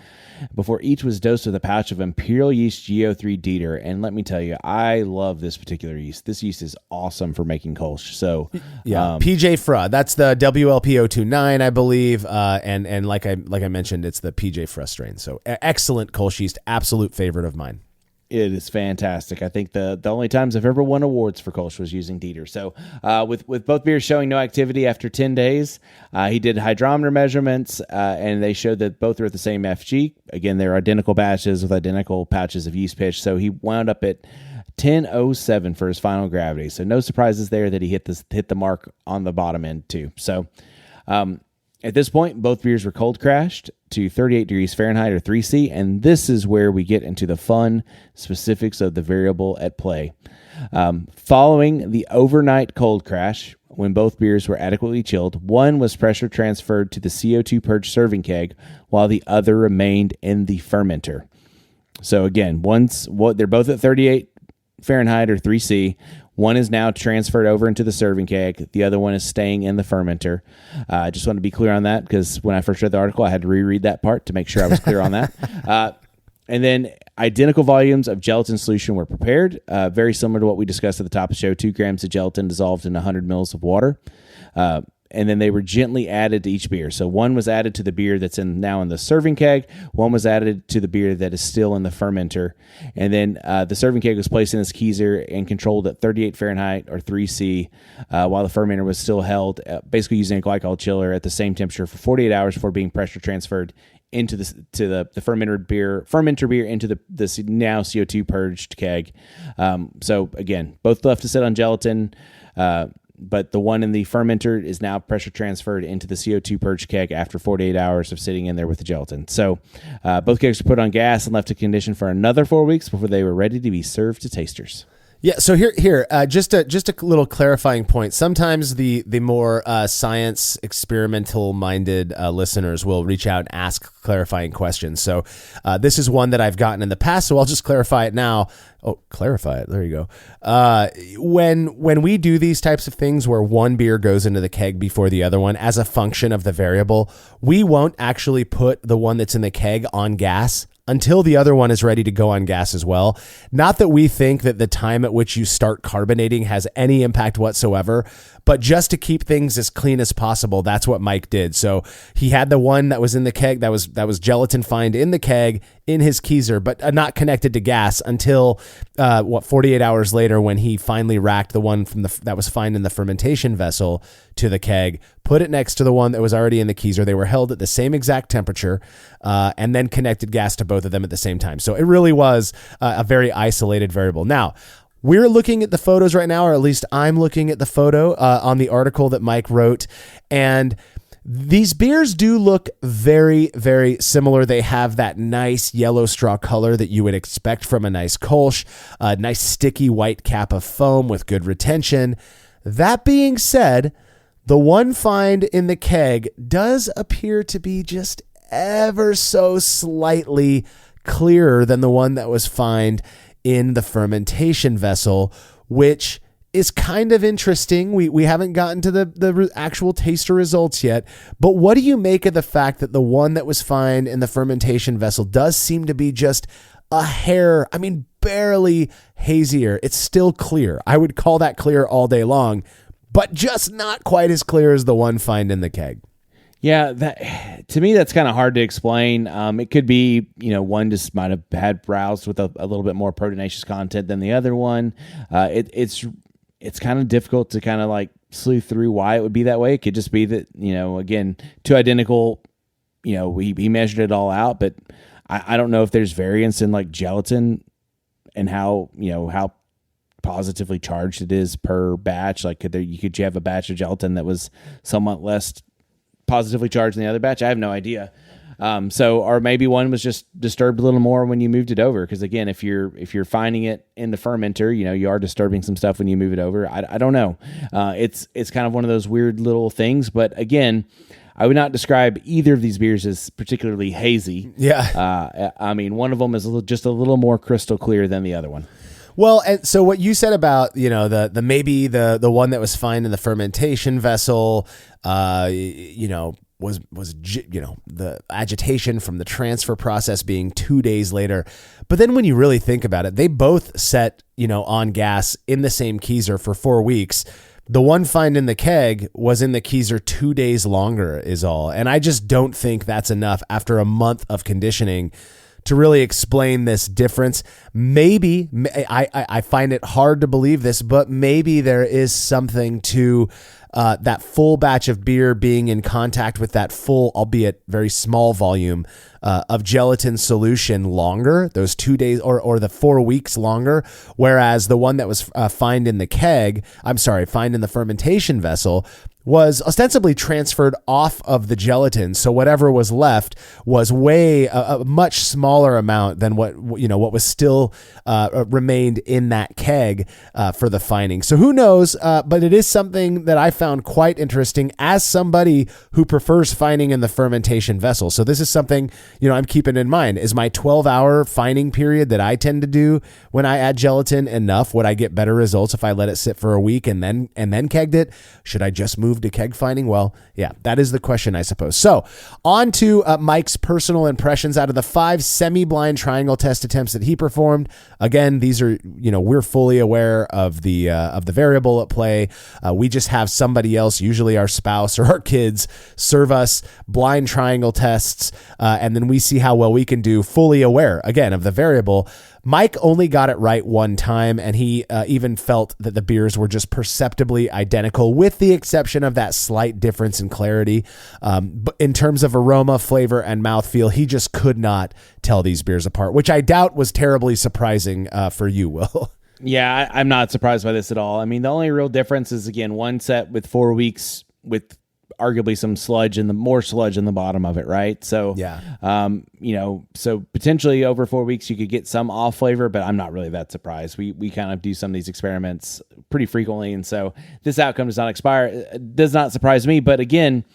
before each was dosed with a pouch of Imperial Yeast GO3 Dieter. And let me tell you, I love this particular yeast. This yeast is awesome for making Kölsch. So yeah, PJ Fra. That's the WLP029, I believe. And like I mentioned, it's the PJ Fra strain. So excellent Kölsch yeast. Absolute favorite of mine. It is fantastic. I think the only times I've ever won awards for Kölsch was using Dieter. So with both beers showing no activity after 10 days, he did hydrometer measurements, and they showed that both are at the same FG. Again, they're identical batches with identical pouches of yeast pitch. So he wound up at 1007 for his final gravity. So no surprises there that he hit the mark on the bottom end too. So at this point, both beers were cold crashed to 38 degrees Fahrenheit or 3C, and this is where we get into the fun specifics of the variable at play. Following the overnight cold crash, when both beers were adequately chilled, one was pressure transferred to the CO2 purge serving keg, while the other remained in the fermenter. So again, they're both at 38 Fahrenheit or 3C. One is now transferred over into the serving keg. The other one is staying in the fermenter. I just want to be clear on that because when I first read the article, I had to reread that part to make sure I was clear on that. And then identical volumes of gelatin solution were prepared, very similar to what we discussed at the top of the show, 2 grams of gelatin dissolved in 100 mils of water. And then they were gently added to each beer. So one was added to the beer that's now in the serving keg. One was added to the beer that is still in the fermenter. And then the serving keg was placed in this keezer and controlled at 38 Fahrenheit or 3C, while the fermenter was still held, basically using a glycol chiller at the same temperature for 48 hours before being pressure transferred into the fermented beer into the now CO2 purged keg. So again, both left to sit on gelatin. But the one in the fermenter is now pressure transferred into the CO2 purge keg after 48 hours of sitting in there with the gelatin. So both kegs were put on gas and left to condition for another 4 weeks before they were ready to be served to tasters. Yeah. So here, just a little clarifying point. Sometimes the more science experimental minded listeners will reach out and ask clarifying questions. So this is one that I've gotten in the past, so I'll just clarify it now. Oh, clarify it. There you go. When we do these types of things where one beer goes into the keg before the other one as a function of the variable, we won't actually put the one that's in the keg on gas until the other one is ready to go on gas as well. Not that we think that the time at which you start carbonating has any impact whatsoever, but just to keep things as clean as possible, that's what Mike did. So he had the one that was in the keg, that was gelatin fined in the keg in his keezer, but not connected to gas until 48 hours later, when he finally racked the one that was fined in the fermentation vessel to the keg, put it next to the one that was already in the keezer. They were held at the same exact temperature, and then connected gas to both of them at the same time. So it really was a very isolated variable. Now, we're looking at the photos right now, or at least I'm looking at the photo on the article that Mike wrote, and these beers do look very, very similar. They have that nice yellow straw color that you would expect from a nice Kölsch, a nice sticky white cap of foam with good retention. That being said, the one fined in the keg does appear to be just ever so slightly clearer than the one that was fined in the fermentation vessel, which is kind of interesting. We haven't gotten to the actual taster results yet, but what do you make of the fact that the one that was fined in the fermentation vessel does seem to be just a hair, barely hazier? It's still clear. I would call that clear all day long, but just not quite as clear as the one fined in the keg. Yeah, that to me, that's kind of hard to explain. It could be, one just might have had browsed with a little bit more proteinaceous content than the other one. It's kind of difficult to kind of like sleuth through why it would be that way. It could just be that, again, two identical, he measured it all out, but I don't know if there's variance in like gelatin and how positively charged it is per batch. Like could you have a batch of gelatin that was somewhat less positively charged than the other batch? I have no idea. Or maybe one was just disturbed a little more when you moved it over. Because again, if you're finding it in the fermenter, you are disturbing some stuff when you move it over. I don't know. It's kind of one of those weird little things. But again, I would not describe either of these beers as particularly hazy. Yeah. One of them is just a little more crystal clear than the other one. Well, and so what you said about, the maybe the one that was fined in the fermentation vessel, was the agitation from the transfer process being 2 days later. But then when you really think about it, they both set, on gas in the same keezer for 4 weeks. The one fined in the keg was in the keezer 2 days longer is all. And I just don't think that's enough after a month of conditioning to really explain this difference. Maybe, I find it hard to believe this, but maybe there is something to that full batch of beer being in contact with that full, albeit very small volume of gelatin solution longer, those 2 days or the 4 weeks longer, whereas the one that was fined in the fermentation vessel was ostensibly transferred off of the gelatin. So whatever was left was way a much smaller amount than what was still remained in that keg for the fining. So who knows? But it is something that I found quite interesting as somebody who prefers fining in the fermentation vessel. So this is something, I'm keeping in mind. Is my 12-hour fining period that I tend to do when I add gelatin enough? Would I get better results if I let it sit for a week and then kegged it? Should I just move to keg fining? Well, yeah, that is the question, I suppose. So on to Mike's personal impressions out of the 5 semi-blind triangle test attempts that he performed. Again, these are, we're fully aware of the variable at play. We just have somebody else, usually our spouse or our kids, serve us blind triangle tests, and then we see how well we can do, fully aware, again, of the variable. Mike only got it right one time, and he even felt that the beers were just perceptibly identical, with the exception of that slight difference in clarity. But in terms of aroma, flavor, and mouthfeel, he just could not tell these beers apart, which I doubt was terribly surprising for you, Will. Yeah, I'm not surprised by this at all. The only real difference is, again, one set with 4 weeks with arguably some more sludge in the bottom of it, right? So, yeah. So potentially over 4 weeks you could get some off flavor, but I'm not really that surprised. We kind of do some of these experiments pretty frequently, and so this outcome does not surprise me. But again,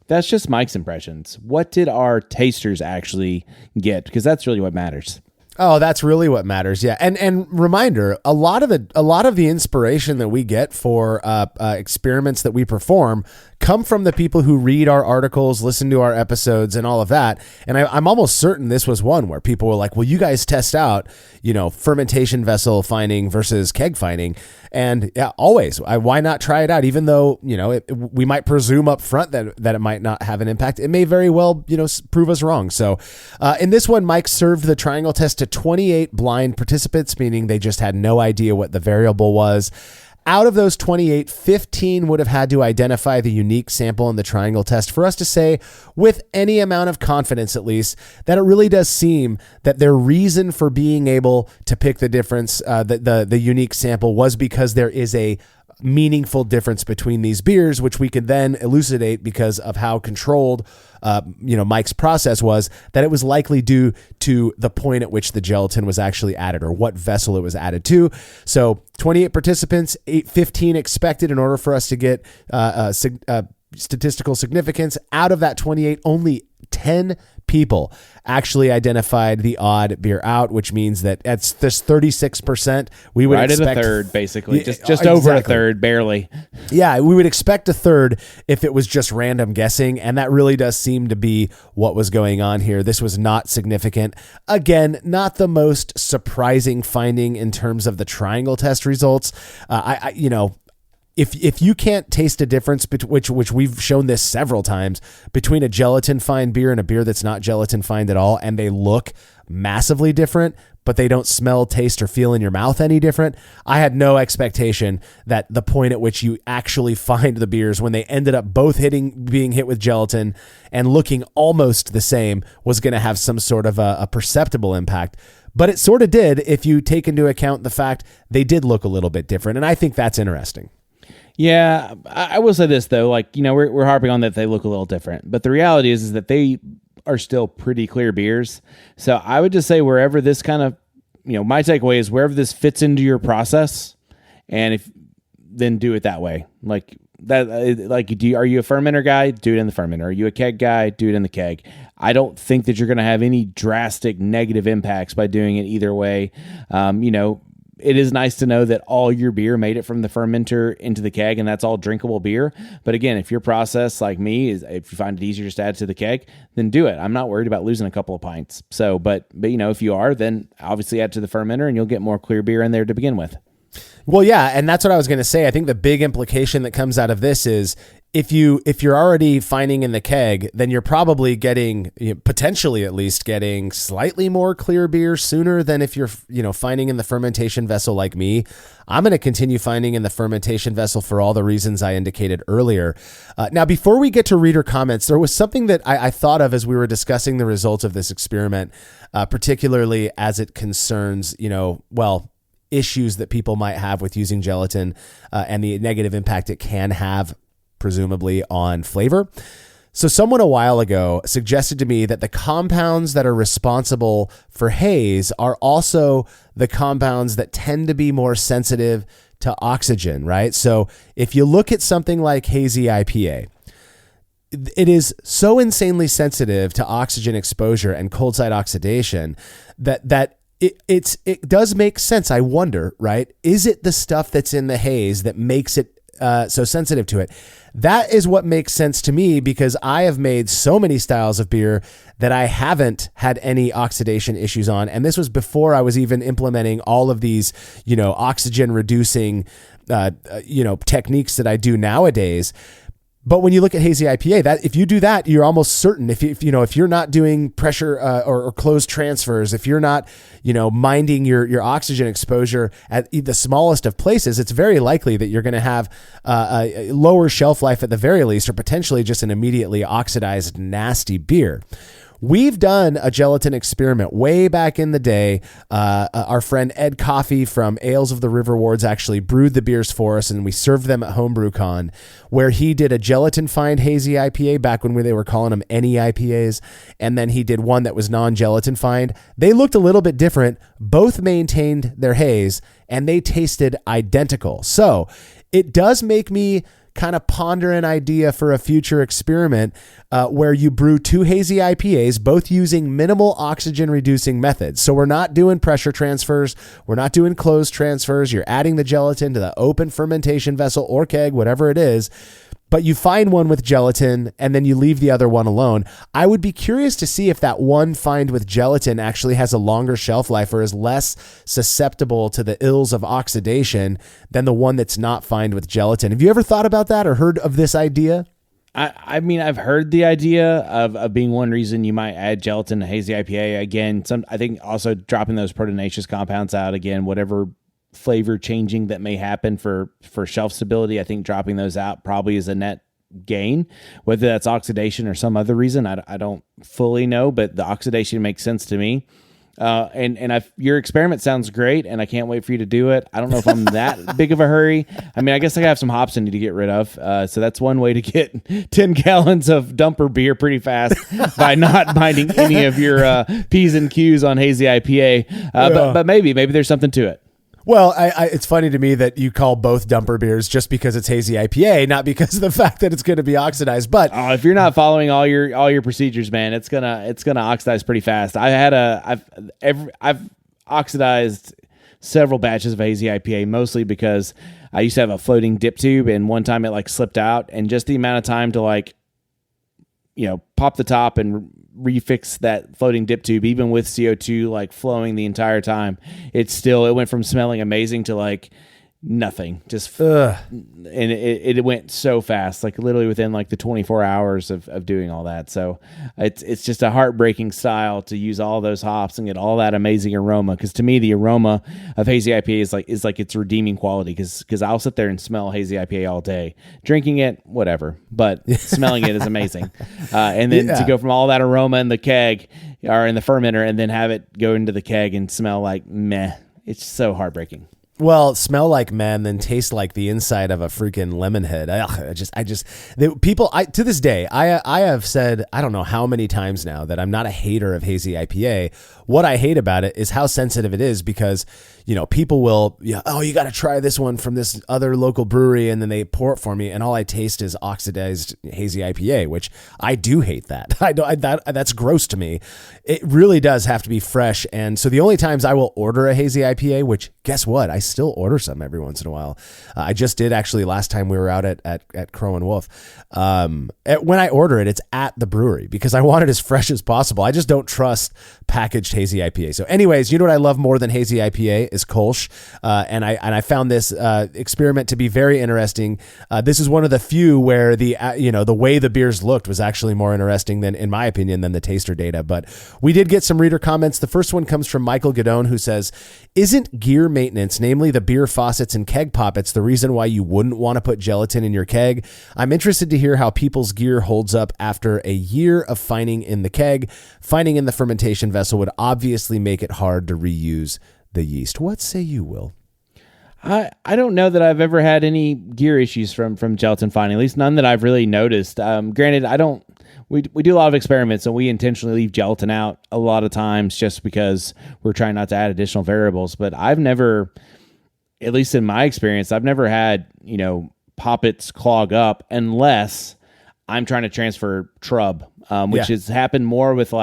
that's just Mike's impressions. What did our tasters actually get? Because that's really what matters. Oh, that's really what matters. Yeah. And reminder, a lot of the inspiration that we get for experiments that we perform come from the people who read our articles, listen to our episodes and all of that. And I'm almost certain this was one where people were like, well, you guys test out, fermentation vessel finding versus keg finding. And yeah, always, why not try it out? Even though, we might presume up front that it might not have an impact. It may very well, prove us wrong. So in this one, Mike served the triangle test to 28 blind participants, meaning they just had no idea what the variable was. Out of those 28, 15 would have had to identify the unique sample in the triangle test for us to say, with any amount of confidence at least, that it really does seem that their reason for being able to pick the difference, the unique sample, was because there is a meaningful difference between these beers, which we could then elucidate because of how controlled Mike's process was, that it was likely due to the point at which the gelatin was actually added or what vessel it was added to. So 28 participants, 15 expected in order for us to get statistical significance. Out of that 28, only 10 people actually identified the odd beer out, which means that at this 36%, we would right expect at a third, basically, just over a third, barely. Yeah, we would expect a third if it was just random guessing, and that really does seem to be what was going on here. This was not significant. Again, not the most surprising finding in terms of the triangle test results. If you can't taste a difference, which we've shown this several times, between a gelatin find beer and a beer that's not gelatin find at all, and they look massively different, but they don't smell, taste, or feel in your mouth any different, I had no expectation that the point at which you actually find the beers, when they ended up both being hit with gelatin and looking almost the same, was going to have some sort of a perceptible impact. But it sort of did if you take into account the fact they did look a little bit different, and I think that's interesting. Yeah, I will say this though, we're harping on that they look a little different, but the reality is that they are still pretty clear beers. So I would just say wherever this kind of, my takeaway is wherever this fits into your process, and then do it that way. Are you a fermenter guy? Do it in the fermenter. Are you a keg guy? Do it in the keg. I don't think that you're going to have any drastic negative impacts by doing it either way. It is nice to know that all your beer made it from the fermenter into the keg, and that's all drinkable beer. But again, if your process, like me, is if you find it easier just to add to the keg, then do it. I'm not worried about losing a couple of pints. So, but if you are, then obviously add to the fermenter, and you'll get more clear beer in there to begin with. Well, yeah, and that's what I was going to say. I think the big implication that comes out of this is if you're already finding in the keg, then you're probably getting, potentially at least getting slightly more clear beer sooner than if you're, finding in the fermentation vessel like me. I'm going to continue finding in the fermentation vessel for all the reasons I indicated earlier. Now, before we get to reader comments, there was something that I thought of as we were discussing the results of this experiment, particularly as it concerns, issues that people might have with using gelatin and the negative impact it can have, presumably, on flavor. So someone a while ago suggested to me that the compounds that are responsible for haze are also the compounds that tend to be more sensitive to oxygen, right? So if you look at something like hazy IPA, it is so insanely sensitive to oxygen exposure and cold side oxidation that it does make sense. I wonder, right? Is it the stuff that's in the haze that makes it so sensitive to it? That is what makes sense to me, because I have made so many styles of beer that I haven't had any oxidation issues on. And this was before I was even implementing all of these, oxygen reducing, techniques that I do nowadays. But when you look at hazy IPA, that if you do that, you're almost certain if you're not doing pressure or closed transfers, if you're not, minding your oxygen exposure at the smallest of places, it's very likely that you're going to have a lower shelf life at the very least, or potentially just an immediately oxidized, nasty beer. We've done a gelatin experiment way back in the day. Our friend Ed Coffey from Ales of the River Wards actually brewed the beers for us, and we served them at HomebrewCon, where he did a gelatin find hazy IPA back when they were calling them any IPAs, and then he did one that was non-gelatin find. They looked a little bit different. Both maintained their haze, and they tasted identical. So it does make me kind of ponder an idea for a future experiment where you brew two hazy IPAs, both using minimal oxygen reducing methods. So we're not doing pressure transfers. We're not doing closed transfers. You're adding the gelatin to the open fermentation vessel or keg, whatever it is. but you find one with gelatin and then you leave the other one alone. I would be curious to see if that one find with gelatin actually has a longer shelf life or is less susceptible to the ills of oxidation than the one that's not found with gelatin. Have you ever thought about that or heard of this idea? I mean, I've heard the idea of being one reason you might add gelatin to hazy IPA. Again, I think also dropping those proteinaceous compounds out, again, whatever flavor changing that may happen for shelf stability, I think dropping those out probably is a net gain, whether that's oxidation or some other reason. I don't fully know, but the oxidation makes sense to me. Your experiment sounds great, and I can't wait for you to do it. I don't know if I'm that big of a hurry. I mean, I guess I have some hops I need to get rid of. So that's one way to get 10 gallons of dumper beer pretty fast by not binding any of your P's and Q's on hazy IPA. But maybe there's something to it. Well, it's funny to me that you call both dumper beers just because it's hazy IPA, not because of the fact that it's going to be oxidized. But if you're not following all your procedures, man, it's gonna oxidize pretty fast. I've oxidized several batches of hazy IPA, mostly because I used to have a floating dip tube, and one time it slipped out, and just the amount of time to pop the top and refix that floating dip tube, even with CO2 flowing the entire time, it went from smelling amazing to nothing, just and it went so fast, literally within the 24 hours of doing all that. So it's just a heartbreaking style to use all those hops and get all that amazing aroma, because to me the aroma of hazy IPA is its redeeming quality, because I'll sit there and smell hazy IPA all day. Drinking it, whatever, but smelling it is amazing. And then to go from all that aroma in the keg or in the fermenter and then have it go into the keg and smell like meh, it's so heartbreaking. Well, smell like man, then taste like the inside of a freaking lemon head. To this day, I have said, I don't know how many times now, that I'm not a hater of hazy IPA. What I hate about it is how sensitive it is, because, people will, you got to try this one from this other local brewery, and then they pour it for me, and all I taste is oxidized hazy IPA, which I do hate that. That's gross to me. It really does have to be fresh, and so the only times I will order a hazy IPA, which guess what, I still order some every once in a while. I just did actually last time we were out at Crow and Wolf. When I order it, it's at the brewery because I want it as fresh as possible. I just don't trust packaged hazy IPA. So anyways, you know what I love more than hazy IPA is Kölsch. And I found this experiment to be very interesting. This is one of the few where the way the beers looked was actually more interesting than, in my opinion, than the taster data. But we did get some reader comments. The first one comes from Michael Godone, who says, "Isn't gear maintenance, namely the beer faucets and keg poppets, the reason why you wouldn't want to put gelatin in your keg? I'm interested to hear how people's gear holds up after a year of fining in the keg. Fining in the fermentation vessel would obviously make it hard to reuse the yeast." What say you, Will? I don't know that I've ever had any gear issues from gelatin fining, at least none that I've really noticed. Granted, we do a lot of experiments, and we intentionally leave gelatin out a lot of times just because we're trying not to add additional variables. But I've never, at least in my experience, I've never had, poppets clog up unless I'm trying to transfer trub, which has happened more with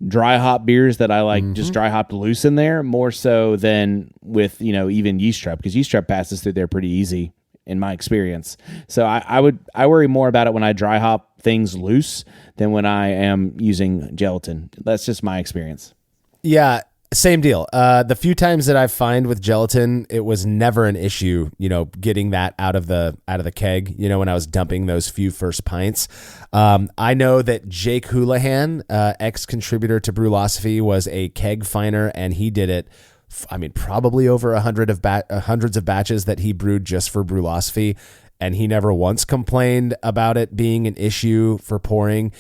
dry hop beers that I just dry hopped loose in there, more so than with, even yeast trub, because yeast trub passes through there pretty easy in my experience. So I worry more about it when I dry hop things loose than when I am using gelatin. That's just my experience. Yeah, same deal. The few times that I've fined with gelatin, it was never an issue, getting that out of the keg, when I was dumping those few first pints. I know that Jake Houlihan, ex-contributor to Brülosophy, was a keg finer, and he did it, probably over hundreds of batches that he brewed just for Brülosophy, and he never once complained about it being an issue for pouring.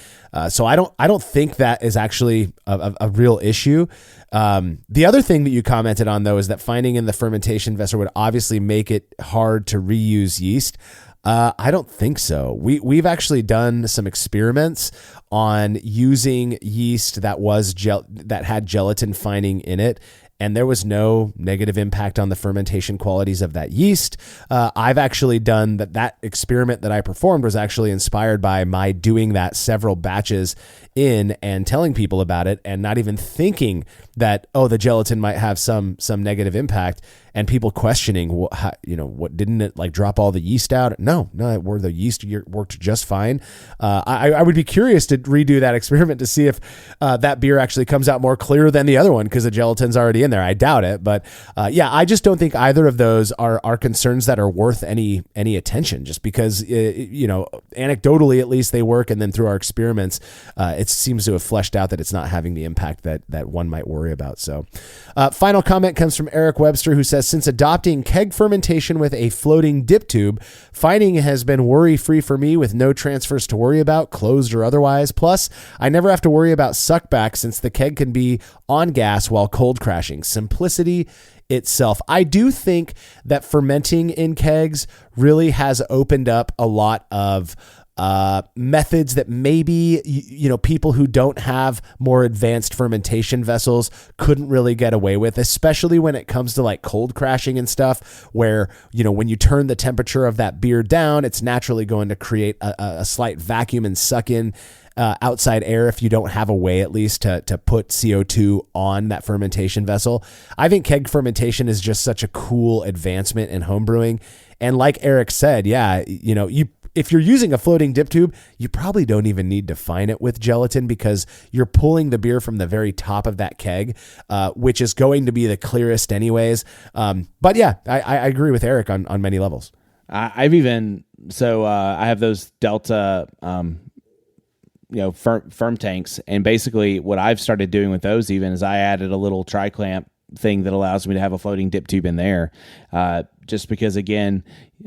So I don't think that is actually a real issue. The other thing that you commented on, though, is that finding in the fermentation vessel would obviously make it hard to reuse yeast. I don't think so. We've actually done some experiments on using yeast that had gelatin fining in it, and there was no negative impact on the fermentation qualities of that yeast. I've actually done that experiment that I performed was actually inspired by my doing that several batches in and telling people about it and not even thinking that, oh, the gelatin might have some negative impact, and people questioning, what didn't it like drop all the yeast out? No, where the yeast worked just fine. I would be curious to redo that experiment to see if that beer actually comes out more clear than the other one because the gelatin's already in there. I doubt it, but I just don't think either of those are concerns that are worth any attention. Just because anecdotally at least they work, and then through our experiments, it seems to have fleshed out that it's not having the impact that one might worry about. So, final comment comes from Eric Webster, who says, since adopting keg fermentation with a floating dip tube, finding it has been worry-free for me with no transfers to worry about, closed or otherwise. Plus, I never have to worry about suckback since the keg can be on gas while cold crashing. Simplicity itself. I do think that fermenting in kegs really has opened up a lot of methods that maybe, people who don't have more advanced fermentation vessels couldn't really get away with, especially when it comes to like cold crashing and stuff where, when you turn the temperature of that beer down, it's naturally going to create a slight vacuum and suck in outside air if you don't have a way at least to put CO2 on that fermentation vessel. I think keg fermentation is just such a cool advancement in homebrewing. And like Eric said, if you're using a floating dip tube, you probably don't even need to fine it with gelatin because you're pulling the beer from the very top of that keg, which is going to be the clearest anyways. But yeah, I agree with Eric on many levels. I have those Delta, firm tanks. And basically what I've started doing with those even is I added a little tri-clamp thing that allows me to have a floating dip tube in there. Just because again,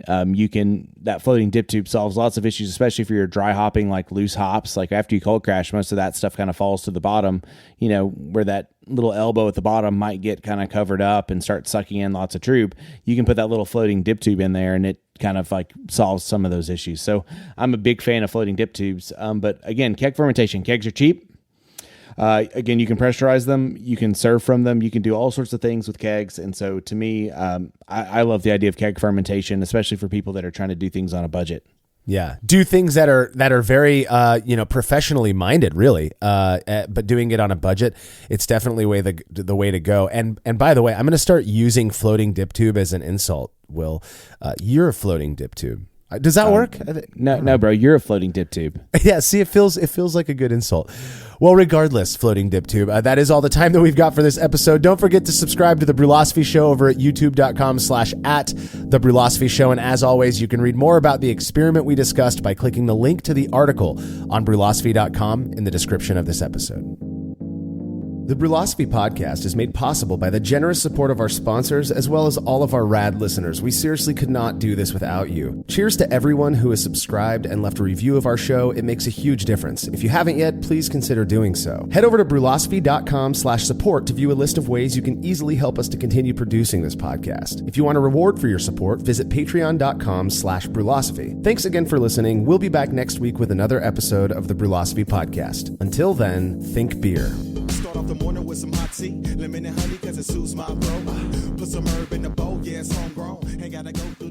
that floating dip tube solves lots of issues, especially if you're dry hopping like loose hops. Like after you cold crash, most of that stuff kind of falls to the bottom, where that little elbow at the bottom might get kind of covered up and start sucking in lots of trub. You can put that little floating dip tube in there and it kind of like solves some of those issues. So I'm a big fan of floating dip tubes. But again, keg fermentation, kegs are cheap. Again, you can pressurize them, you can serve from them, you can do all sorts of things with kegs. And so to me, I love the idea of keg fermentation, especially for people that are trying to do things on a budget. Yeah. Do things that are very, professionally minded, really. But doing it on a budget, it's definitely the way to go. And by the way, I'm going to start using floating dip tube as an insult. Will, you're a floating dip tube. Does that work? No, bro, you're a floating dip tube. Yeah, see, it feels like a good insult. Well, regardless, floating dip tube, that is all the time that we've got for this episode. Don't forget to subscribe to The Brülosophy Show over at youtube.com/@The Brülosophy Show. And as always, you can read more about the experiment we discussed by clicking the link to the article on Brülosophy.com in the description of this episode. The Brülosophy podcast is made possible by the generous support of our sponsors as well as all of our rad listeners. We seriously could not do this without you. Cheers to everyone who has subscribed and left a review of our show. It makes a huge difference. If you haven't yet, please consider doing so. Head over to Brülosophy.com/support to view a list of ways you can easily help us to continue producing this podcast. If you want a reward for your support, visit Patreon.com/Brülosophy. Thanks again for listening. We'll be back next week with another episode of the Brülosophy podcast. Until then, think beer. Start off the morning with some hot tea, lemon and honey cause it soothes my throat. Put some herb in the bowl, yeah, it's homegrown. Ain't gotta go through